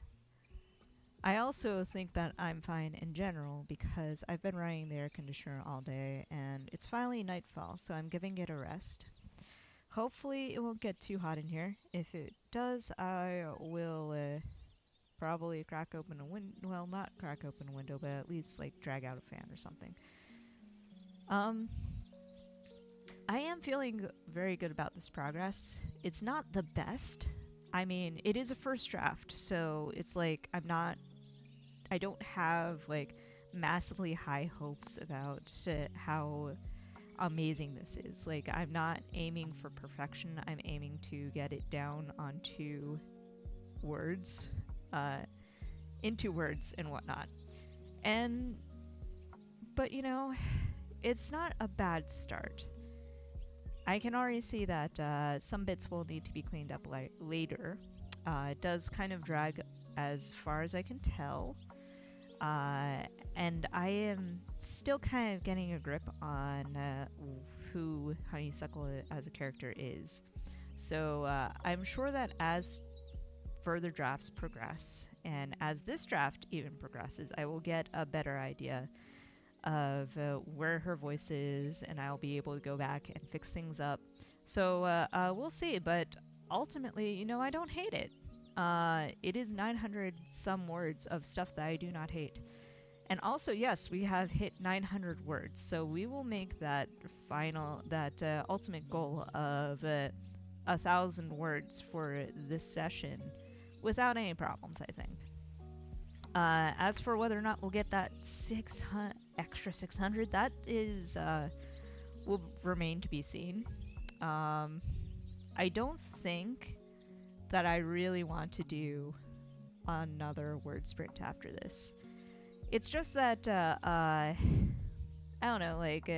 S1: I also think that I'm fine in general because I've been running the air conditioner all day and it's finally nightfall, so I'm giving it a rest. Hopefully it won't get too hot in here. If it does, I will probably crack open a window. Well, not crack open a window, but at least like drag out a fan or something. I am feeling very good about this progress. It's not the best. I mean, it is a first draft, so it's like I don't have like massively high hopes about how amazing this is. Like, I'm not aiming for perfection. I'm aiming to get it down onto words, into words and whatnot. But you know, it's not a bad start. I can already see that some bits will need to be cleaned up later. It does kind of drag as far as I can tell. And I am still kind of getting a grip on who Honeysuckle as a character is. So I'm sure that as further drafts progress, and as this draft even progresses, I will get a better idea of where her voice is, and I'll be able to go back and fix things up. So we'll see, but ultimately, you know, I don't hate it. It is 900 some words of stuff that I do not hate. And also, yes, we have hit 900 words, so we will make that ultimate goal of 1,000 words for this session without any problems, I think. As for whether or not we'll get that extra 600, that is will remain to be seen. I don't think that I really want to do another word sprint after this. It's just that I don't know, like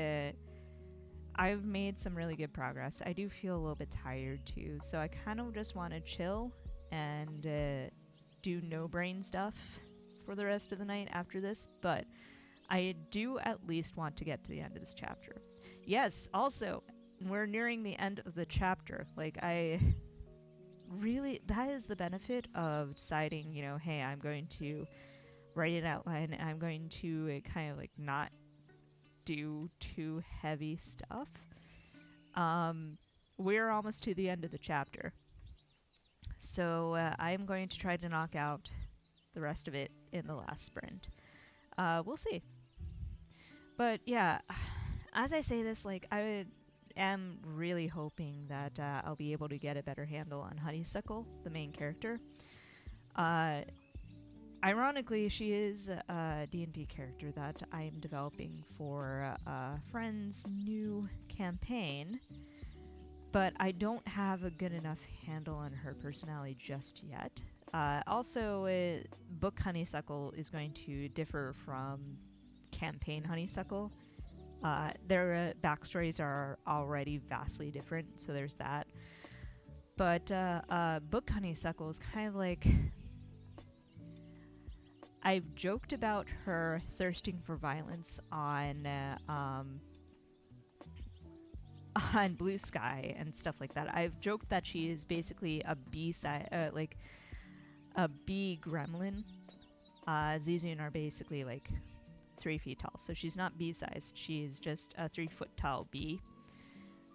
S1: I've made some really good progress. I do feel a little bit tired too, so I kind of just want to chill and do no brain stuff for the rest of the night after this, but I do at least want to get to the end of this chapter. Yes, also, we're nearing the end of the chapter. Like, that is the benefit of deciding, you know, hey, I'm going to write an outline and I'm going to kind of like not do too heavy stuff. We're almost to the end of the chapter. So I'm going to try to knock out the rest of it in the last sprint. We'll see. But yeah, as I say this, like, I am really hoping that I'll be able to get a better handle on Honeysuckle, the main character. Ironically, she is a D&D character that I am developing for a friend's new campaign, but I don't have a good enough handle on her personality just yet. Also, book Honeysuckle is going to differ from campaign Honeysuckle. Their backstories are already vastly different, so there's that. But book Honeysuckle is kind of like... I've joked about her thirsting for violence on Blue Sky and stuff like that. I've joked that she is basically a like a bee gremlin. Zizun are basically like 3 feet tall, so she's not bee-sized. She's just a 3-foot tall bee,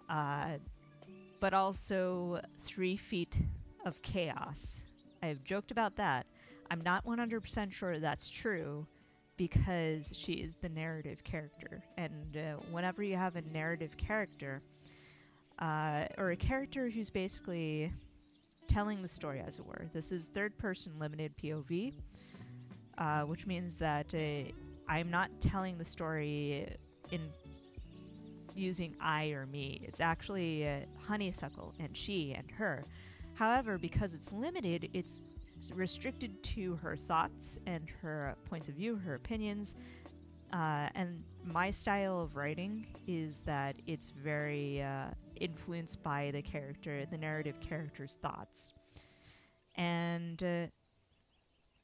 S1: but also 3 feet of chaos. I've joked about that. I'm not 100% sure that's true because she is the narrative character. And whenever you have a narrative character, or a character who's basically telling the story, as it were, this is third-person limited POV, which means that I'm not telling the story in using I or me. It's actually Honeysuckle and she and her. However, because it's limited, it's restricted to her thoughts and her points of view, her opinions. And my style of writing is that it's very influenced by the character, the narrative character's thoughts. And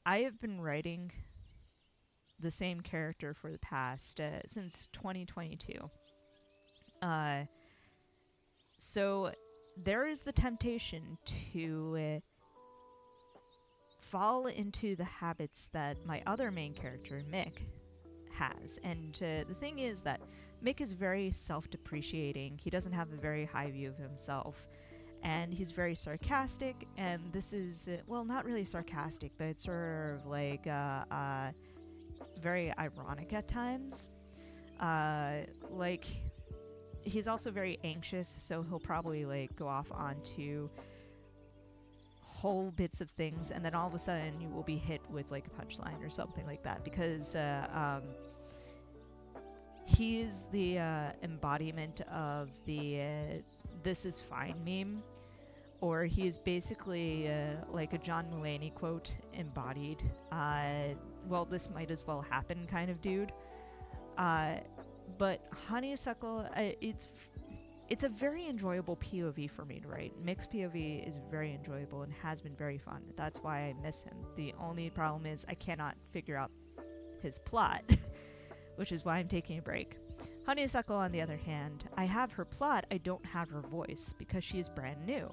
S1: I have been writing the same character for the past since 2022. Uh, so there is the temptation to fall into the habits that my other main character, Mick, has. And the thing is that Mick is very self-depreciating. He doesn't have a very high view of himself. And he's very sarcastic, and this is, well, not really sarcastic, but it's sort of like very ironic at times. Like, he's also very anxious, so he'll probably like go off onto whole bits of things, and then all of a sudden you will be hit with like a punchline or something like that, because he is the embodiment of the "this is fine" meme, or he is basically like a John Mulaney quote embodied. Well, this might as well happen kind of dude. But Honeysuckle, it's a very enjoyable POV for me to write. Mick's POV is very enjoyable and has been very fun. That's why I miss him. The only problem is I cannot figure out his plot, which is why I'm taking a break. Honeysuckle, on the other hand, I have her plot, I don't have her voice because she is brand new.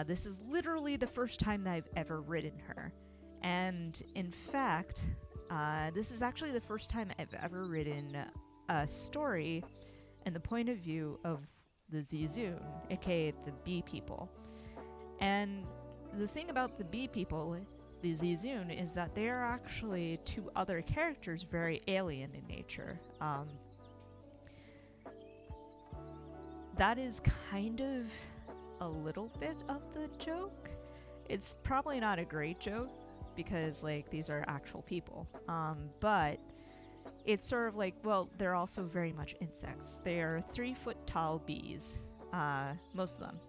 S1: This is literally the first time that I've ever written her. And in fact, this is actually the first time I've ever written a story in the point of view of the Zizun, aka the bee people. And the thing about the bee people, the Zizun, is that they are actually to other characters very alien in nature. That is kind of a little bit of the joke. It's probably not a great joke because like these are actual people. But it's sort of like, well, they're also very much insects. They are 3-foot tall bees, most of them.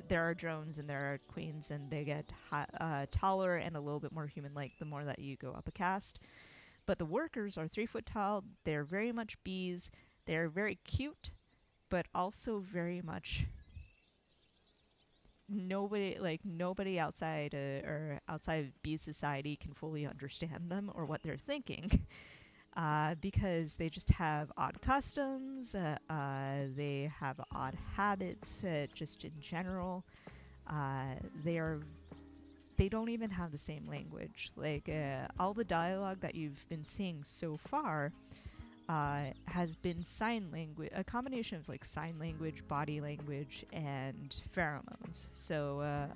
S1: There are drones and there are queens, and they get taller and a little bit more human-like the more that you go up a caste. But the workers are 3 foot tall. They're very much bees. They're very cute, but also very much nobody outside or outside of bee society can fully understand them or what they're thinking. Because they just have odd customs, they have odd habits, just in general. They don't even have the same language. Like all the dialogue that you've been seeing so far has been sign language, a combination of like sign language, body language, and pheromones. So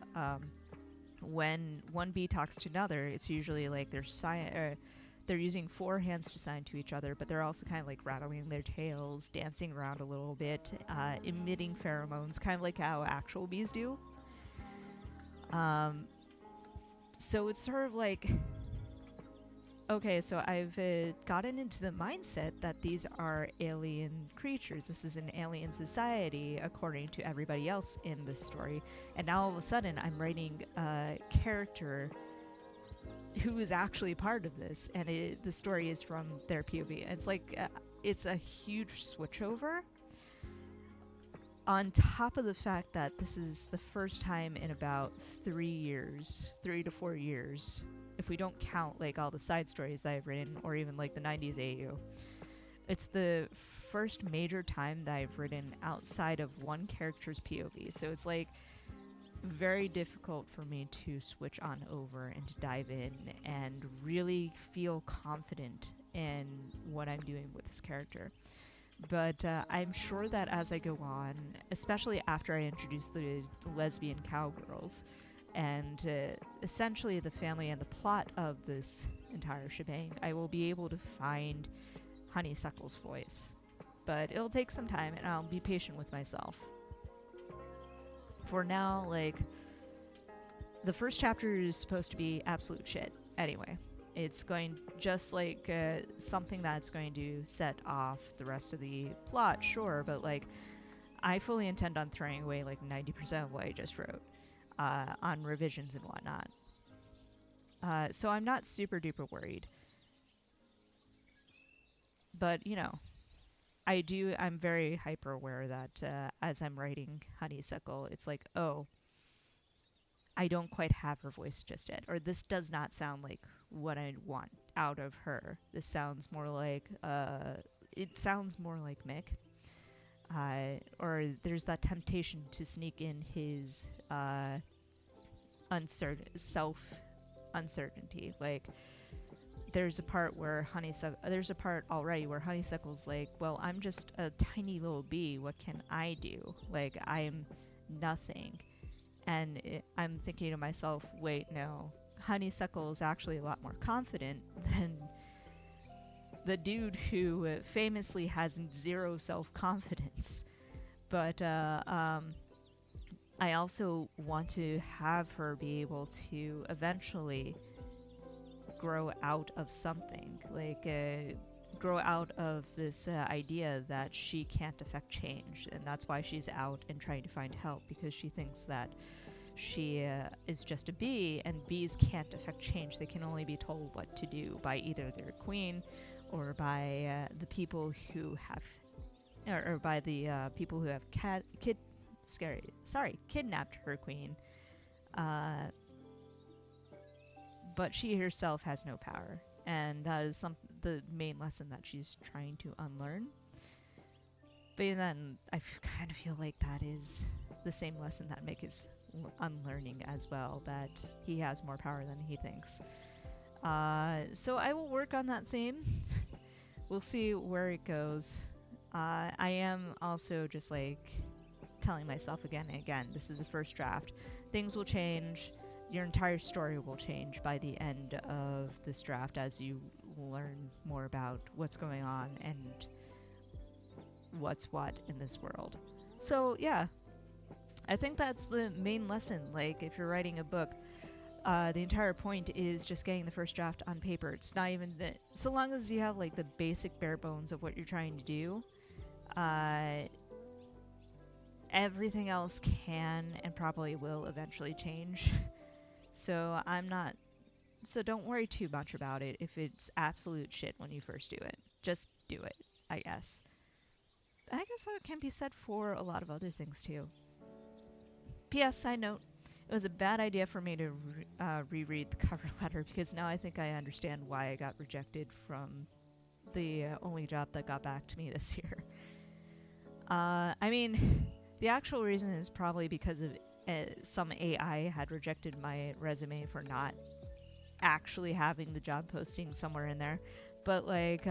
S1: when one bee talks to another, it's usually like they're using 4 hands to sign to each other, but they're also kind of like rattling their tails, dancing around a little bit, emitting pheromones, kind of like how actual bees do. So it's sort of like, okay, so I've gotten into the mindset that these are alien creatures. This is an alien society, according to everybody else in this story. And now all of a sudden, I'm writing a character who is actually part of this, and the story is from their POV. It's like it's a huge switchover. On top of the fact that this is the first time in about 3 to 4 years, if we don't count like all the side stories that I've written, or even like the 90s AU, it's the first major time that I've written outside of one character's POV. So it's like very difficult for me to switch on over and to dive in and really feel confident in what I'm doing with this character. But I'm sure that as I go on, especially after I introduce the lesbian cowgirls, and essentially the family and the plot of this entire shebang, I will be able to find Honeysuckle's voice. But it'll take some time, and I'll be patient with myself. For now, like, the first chapter is supposed to be absolute shit anyway. It's going just like something that's going to set off the rest of the plot, sure, but like I fully intend on throwing away like 90% of what I just wrote on revisions and whatnot. So I'm not super duper worried. But, you know, I'm very hyper aware that as I'm writing Honeysuckle, it's like, oh, I don't quite have her voice just yet. Or this does not sound like what I want out of her. This sounds more like, it sounds more like Mick. Or there's that temptation to sneak in his self uncertainty. Like, there's a part already where Honeysuckle's like, well, I'm just a tiny little bee. What can I do? Like, I'm nothing. And I'm thinking to myself, wait, no. Honeysuckle is actually a lot more confident than the dude who famously has zero self-confidence. But I also want to have her be able to eventually grow out of something, like grow out of this idea that she can't affect change, and that's why she's out and trying to find help, because she thinks that she is just a bee, and bees can't affect change. They can only be told what to do by either their queen or by the people who have, or by the people who have kidnapped her queen. But she herself has no power, and that is the main lesson that she's trying to unlearn. But then I kind of feel like that is the same lesson that Mick is unlearning as well, that he has more power than he thinks. So I will work on that theme. We'll see where it goes. I am also just like telling myself again and again, this is a first draft. Things will change. Your entire story will change by the end of this draft as you learn more about what's going on and what's what in this world. So yeah, I think that's the main lesson. Like, if you're writing a book, the entire point is just getting the first draft on paper. It's not even so long as you have like the basic bare bones of what you're trying to do, everything else can and probably will eventually change. So don't worry too much about it if it's absolute shit when you first do it. Just do it, I guess. I guess that can be said for a lot of other things too. P.S. Side note, it was a bad idea for me to reread the cover letter, because now I think I understand why I got rejected from the only job that got back to me this year. I mean, the actual reason is probably because of some AI had rejected my resume for not actually having the job posting somewhere in there. But like,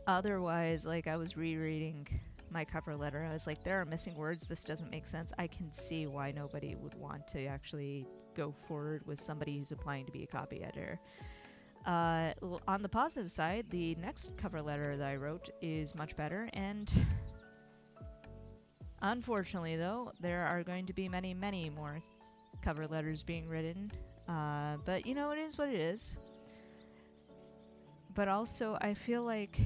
S1: otherwise, like, I was rereading my cover letter. I was like, there are missing words. This doesn't make sense. I can see why nobody would want to actually go forward with somebody who's applying to be a copy editor. On the positive side, the next cover letter that I wrote is much better, and unfortunately, though, there are going to be many, many more cover letters being written. But, you know, it is what it is. But also, I feel like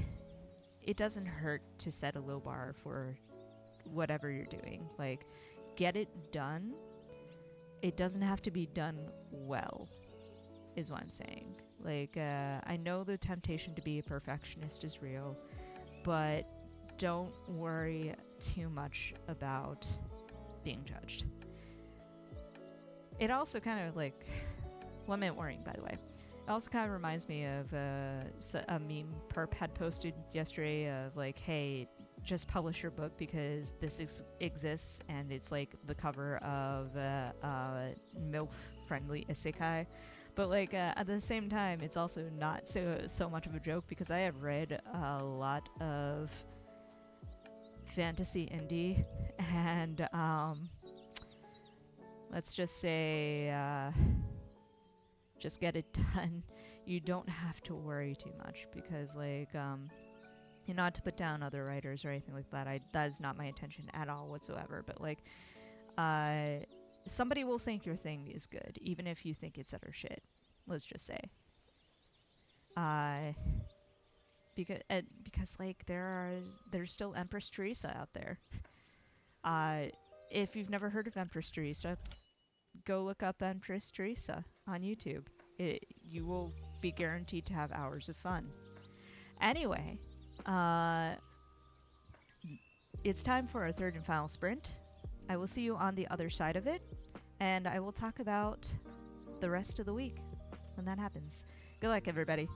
S1: it doesn't hurt to set a low bar for whatever you're doing. Like, get it done. It doesn't have to be done well, is what I'm saying. Like, I know the temptation to be a perfectionist is real, but don't worry too much about being judged. It also kind of like, 1 minute warning, by the way. It also kind of reminds me of a meme Perp had posted yesterday of like, hey, just publish your book because this exists, and it's like the cover of MILF-friendly isekai. But like, at the same time, it's also not so much of a joke, because I have read a lot of fantasy indie, and let's just say, just get it done. You don't have to worry too much, because like, not to put down other writers or anything like that. That is not my intention at all whatsoever. But like, somebody will think your thing is good, even if you think it's utter shit. Let's just say. Because like, there's still Empress Teresa out there. If you've never heard of Empress Teresa, go look up Empress Teresa on YouTube. You will be guaranteed to have hours of fun. Anyway, uh, it's time for our third and final sprint. I will see you on the other side of it, and I will talk about the rest of the week when that happens. Good luck, everybody.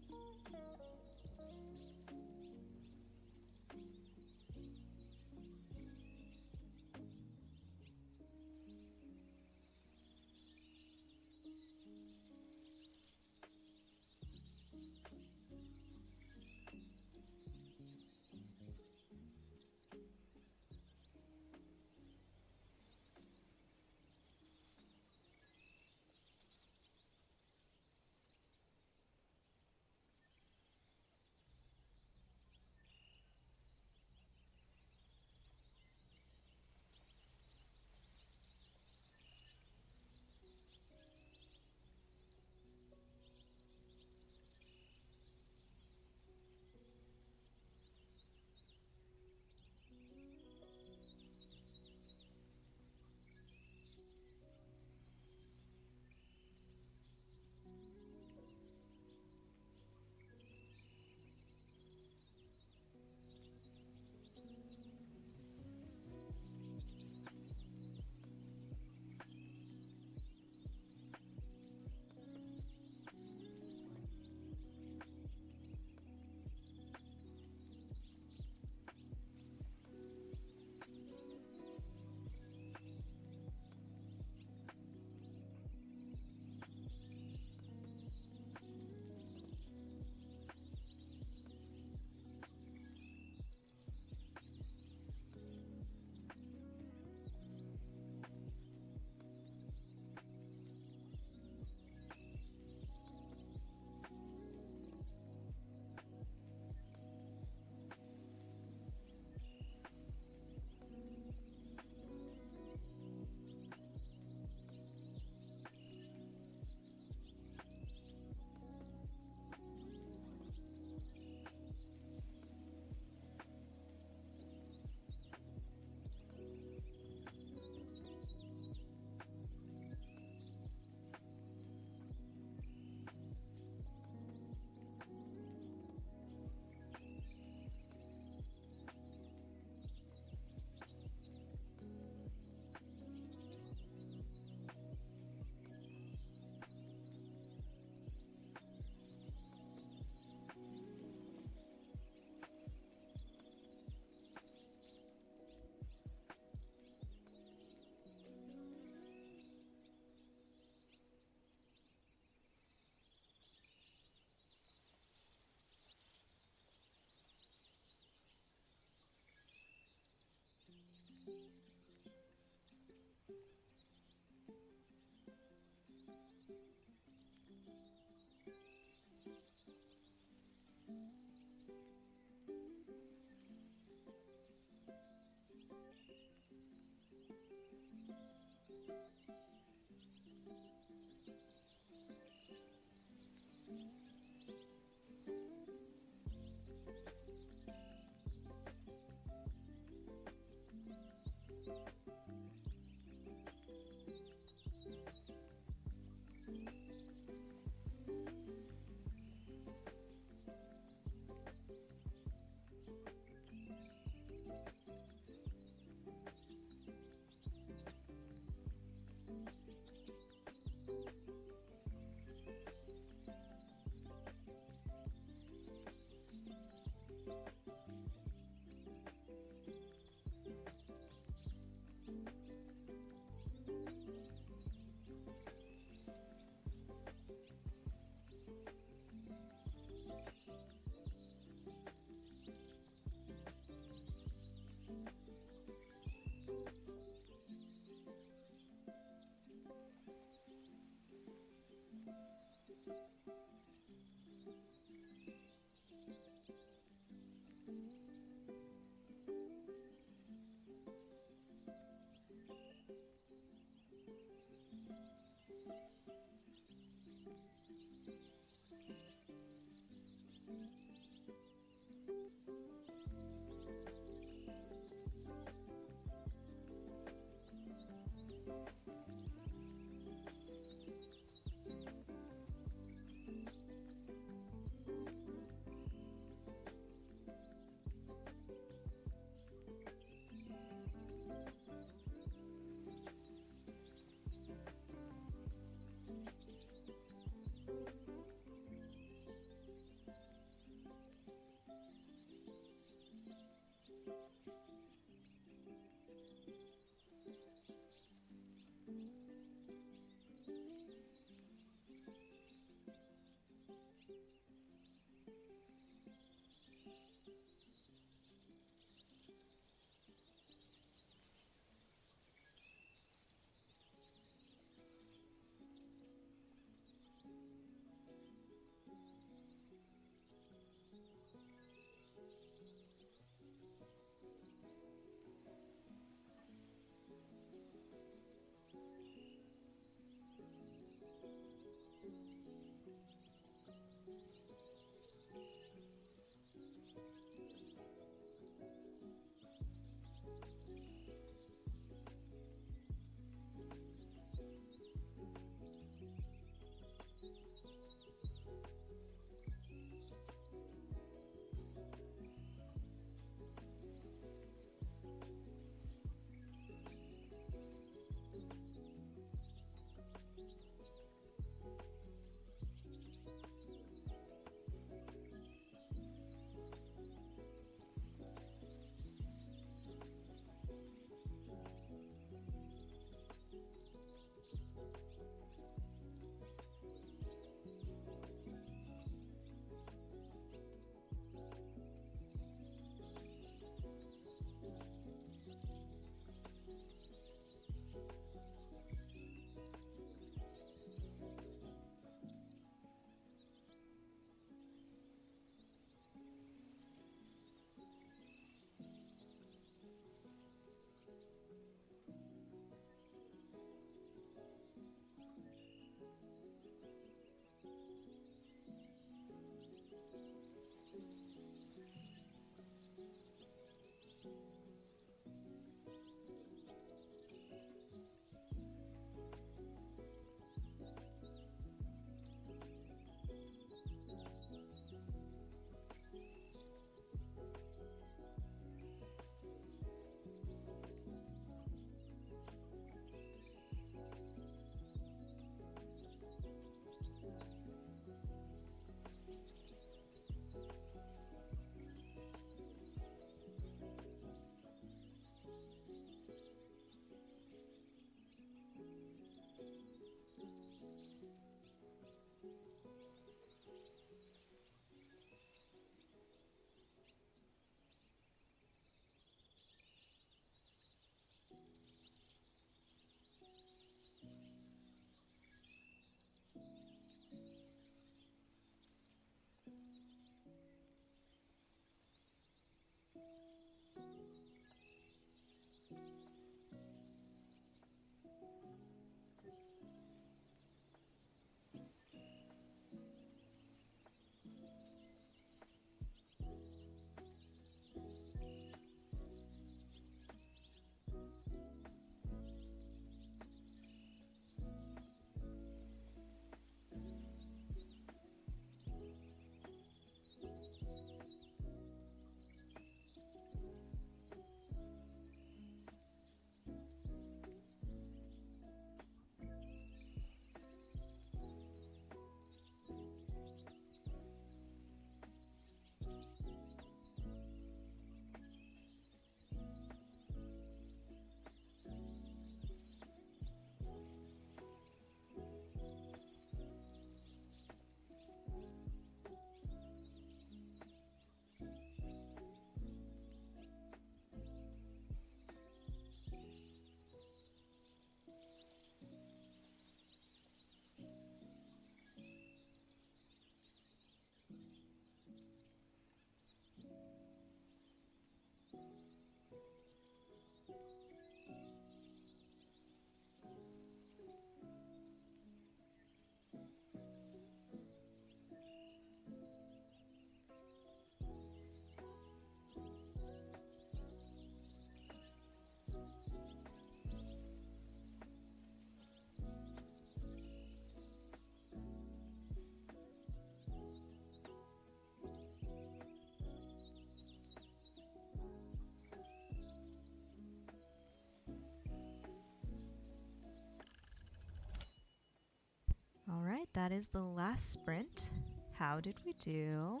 S1: All right, that is the last sprint. How did we do?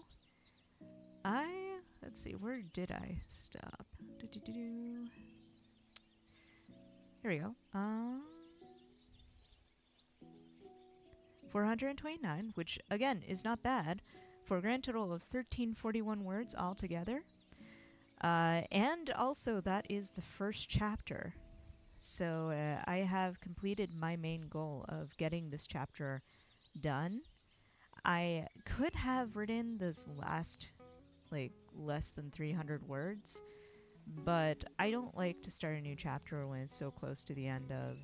S1: Let's see, where did I stop? Do-do-do-do. Here we go. 429, which again is not bad, for a grand total of 1341 words altogether. And also, that is the first chapter. So I have completed my main goal of getting this chapter done. I could have written this last, like, less than 300 words, but I don't like to start a new chapter when it's so close to the end of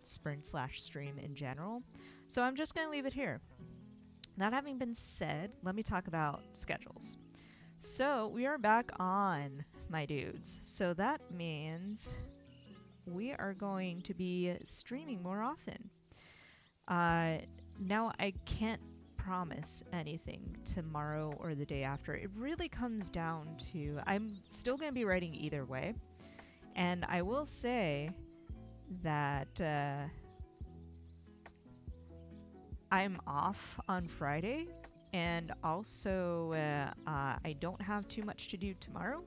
S1: sprint/stream in general. So I'm just going to leave it here. That having been said, let me talk about schedules. So we are back on, my dudes. So that means we are going to be streaming more often. Uh, Now I can't promise anything tomorrow or the day after. It really comes down to I'm still going to be writing either way. And I will say that I'm off on Friday, and also I don't have too much to do tomorrow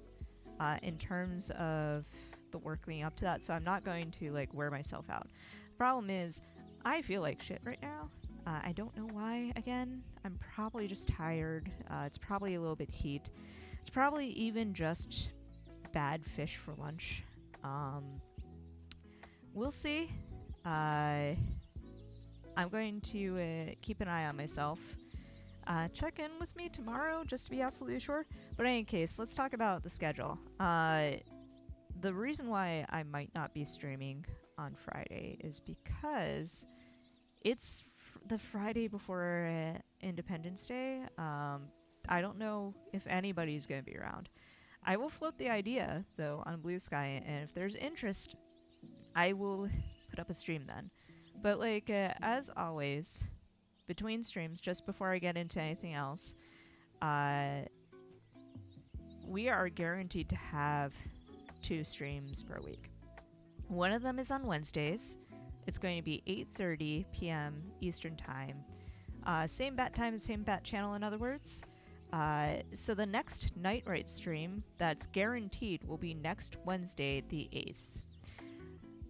S1: in terms of the work leading up to that, so I'm not going to like wear myself out. The problem is, I feel like shit right now. I don't know why. Again, I'm probably just tired. It's probably a little bit heat. It's probably even just bad fish for lunch. Um, we'll see. Uh, I'm going to keep an eye on myself. Check in with me tomorrow just to be absolutely sure. But in any case, let's talk about the schedule. The reason why I might not be streaming on Friday is because it's the Friday before Independence Day. I don't know if anybody's going to be around. I will float the idea, though, on Blue Sky, and if there's interest, I will put up a stream then. But, like, as always, between streams, just before I get into anything else, uh, we are guaranteed to have 2 streams per week. One of them is on Wednesdays. It's going to be 8:30 p.m. Eastern Time. Same bat time, same bat channel, in other words. So the next Night Write stream that's guaranteed will be next Wednesday, the 8th.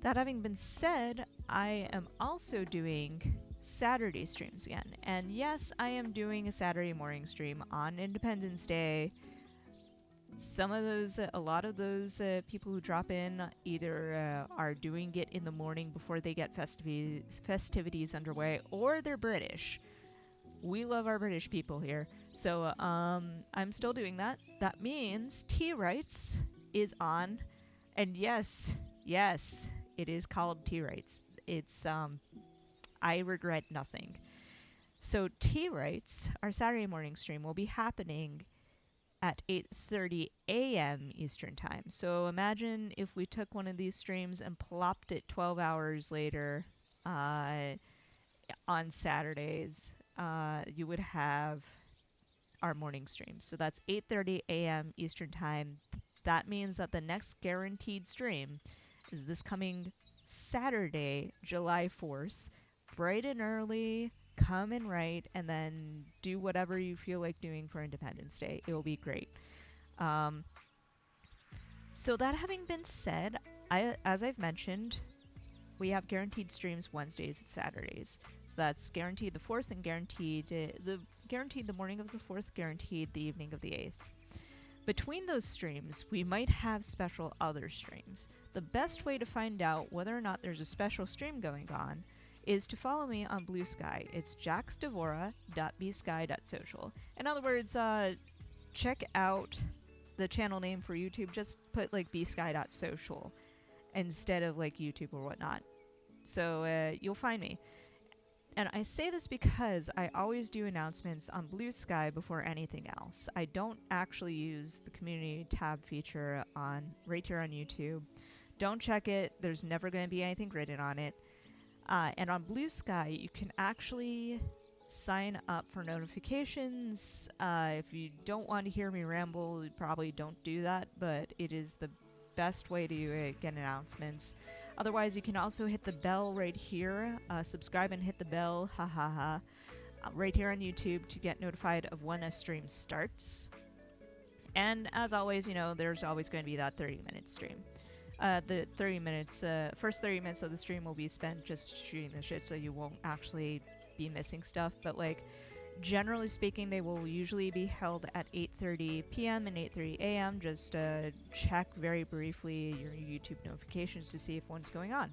S1: That having been said, I am also doing Saturday streams again. And yes, I am doing a Saturday morning stream on Independence Day. A lot of those people who drop in either are doing it in the morning before they get festivities underway, or they're British. We love our British people here. So I'm still doing that. That means Tea Rights is on. And yes, it is called Tea Rights. It's, I regret nothing. So Tea Rights, our Saturday morning stream, will be happening at 8:30 a.m. Eastern Time. So imagine if we took one of these streams and plopped it 12 hours later on Saturdays. You would have our morning stream. So that's 8:30 a.m. Eastern Time. That means that the next guaranteed stream is this coming Saturday, July 4th, bright and early. Come and write, and then do whatever you feel like doing for Independence Day. It will be great. Um, so that having been said, as I've mentioned, we have guaranteed streams Wednesdays and Saturdays. So that's guaranteed the 4th and guaranteed the morning of the 4th, guaranteed the evening of the 8th. Between those streams, we might have special other streams. The best way to find out whether or not there's a special stream going on is to follow me on Blue Sky. It's jaxdevora.bsky.social. In other words, check out the channel name for YouTube. Just put like bsky.social instead of like YouTube or whatnot. So you'll find me. And I say this because I always do announcements on Blue Sky before anything else. I don't actually use the community tab feature right here on YouTube. Don't check it. There's never going to be anything written on it. And on Blue Sky, you can actually sign up for notifications. If you don't want to hear me ramble, you probably don't do that, but it is the best way to get announcements. Otherwise, you can also hit the bell right here. Subscribe and hit the bell, right here on YouTube to get notified of when a stream starts. And as always, there's always going to be that 30-minute stream. The 30 minutes, first 30 minutes of the stream will be spent just shooting the shit, so you won't actually be missing stuff. But like, generally speaking, they will usually be held at 8:30 p.m. and 8:30 a.m. Just check very briefly your YouTube notifications to see if one's going on.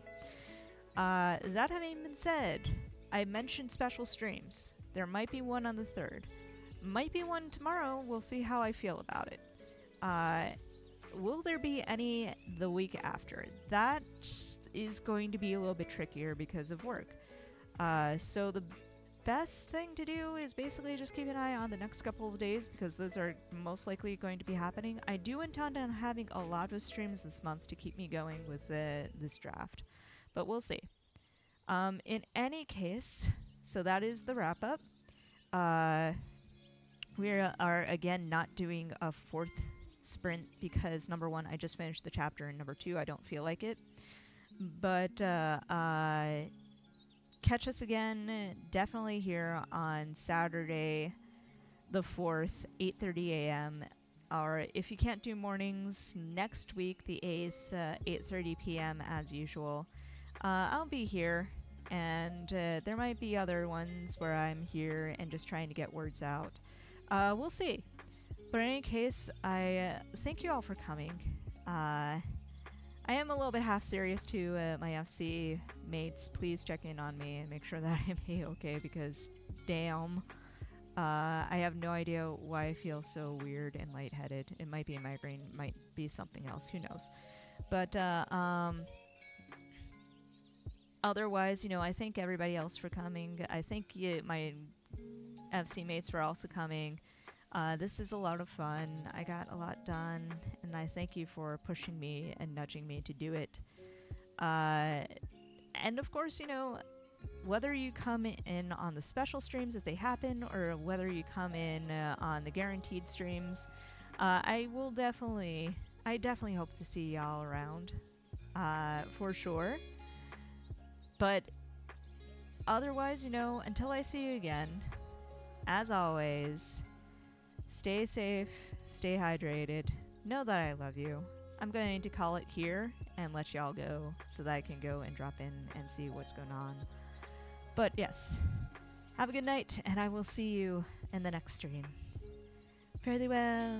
S1: That having been said, I mentioned special streams. There might be one on the 3rd. Might be one tomorrow. We'll see how I feel about it. Will there be any the week after? That is going to be a little bit trickier because of work. So best thing to do is basically just keep an eye on the next couple of days because those are most likely going to be happening. I do intend on having a lot of streams this month to keep me going with this draft, but we'll see. In any case, so that is the wrap up. Uh, we are again not doing a fourth sprint because number one, I just finished the chapter, and number two, I don't feel like it. But catch us again definitely here on Saturday the 4th, 8:30 a.m. Or if you can't do mornings, next week the 8th, 8:30 p.m. as usual. I'll be here, and there might be other ones where I'm here and just trying to get words out. We'll see. But in any case, I thank you all for coming. I am a little bit half serious to my FC mates. Please check in on me and make sure that I'm okay because damn. I have no idea why I feel so weird and lightheaded. It might be a migraine, might be something else, who knows. But otherwise, I thank everybody else for coming. I thank my FC mates for also coming. This is a lot of fun. I got a lot done, and I thank you for pushing me and nudging me to do it. And of course, whether you come in on the special streams if they happen, or whether you come in on the guaranteed streams, I definitely hope to see y'all around, for sure. But otherwise, until I see you again, as always, stay safe, stay hydrated, know that I love you. I'm going to call it here and let y'all go so that I can go and drop in and see what's going on. But yes, have a good night, and I will see you in the next stream. Fare thee well.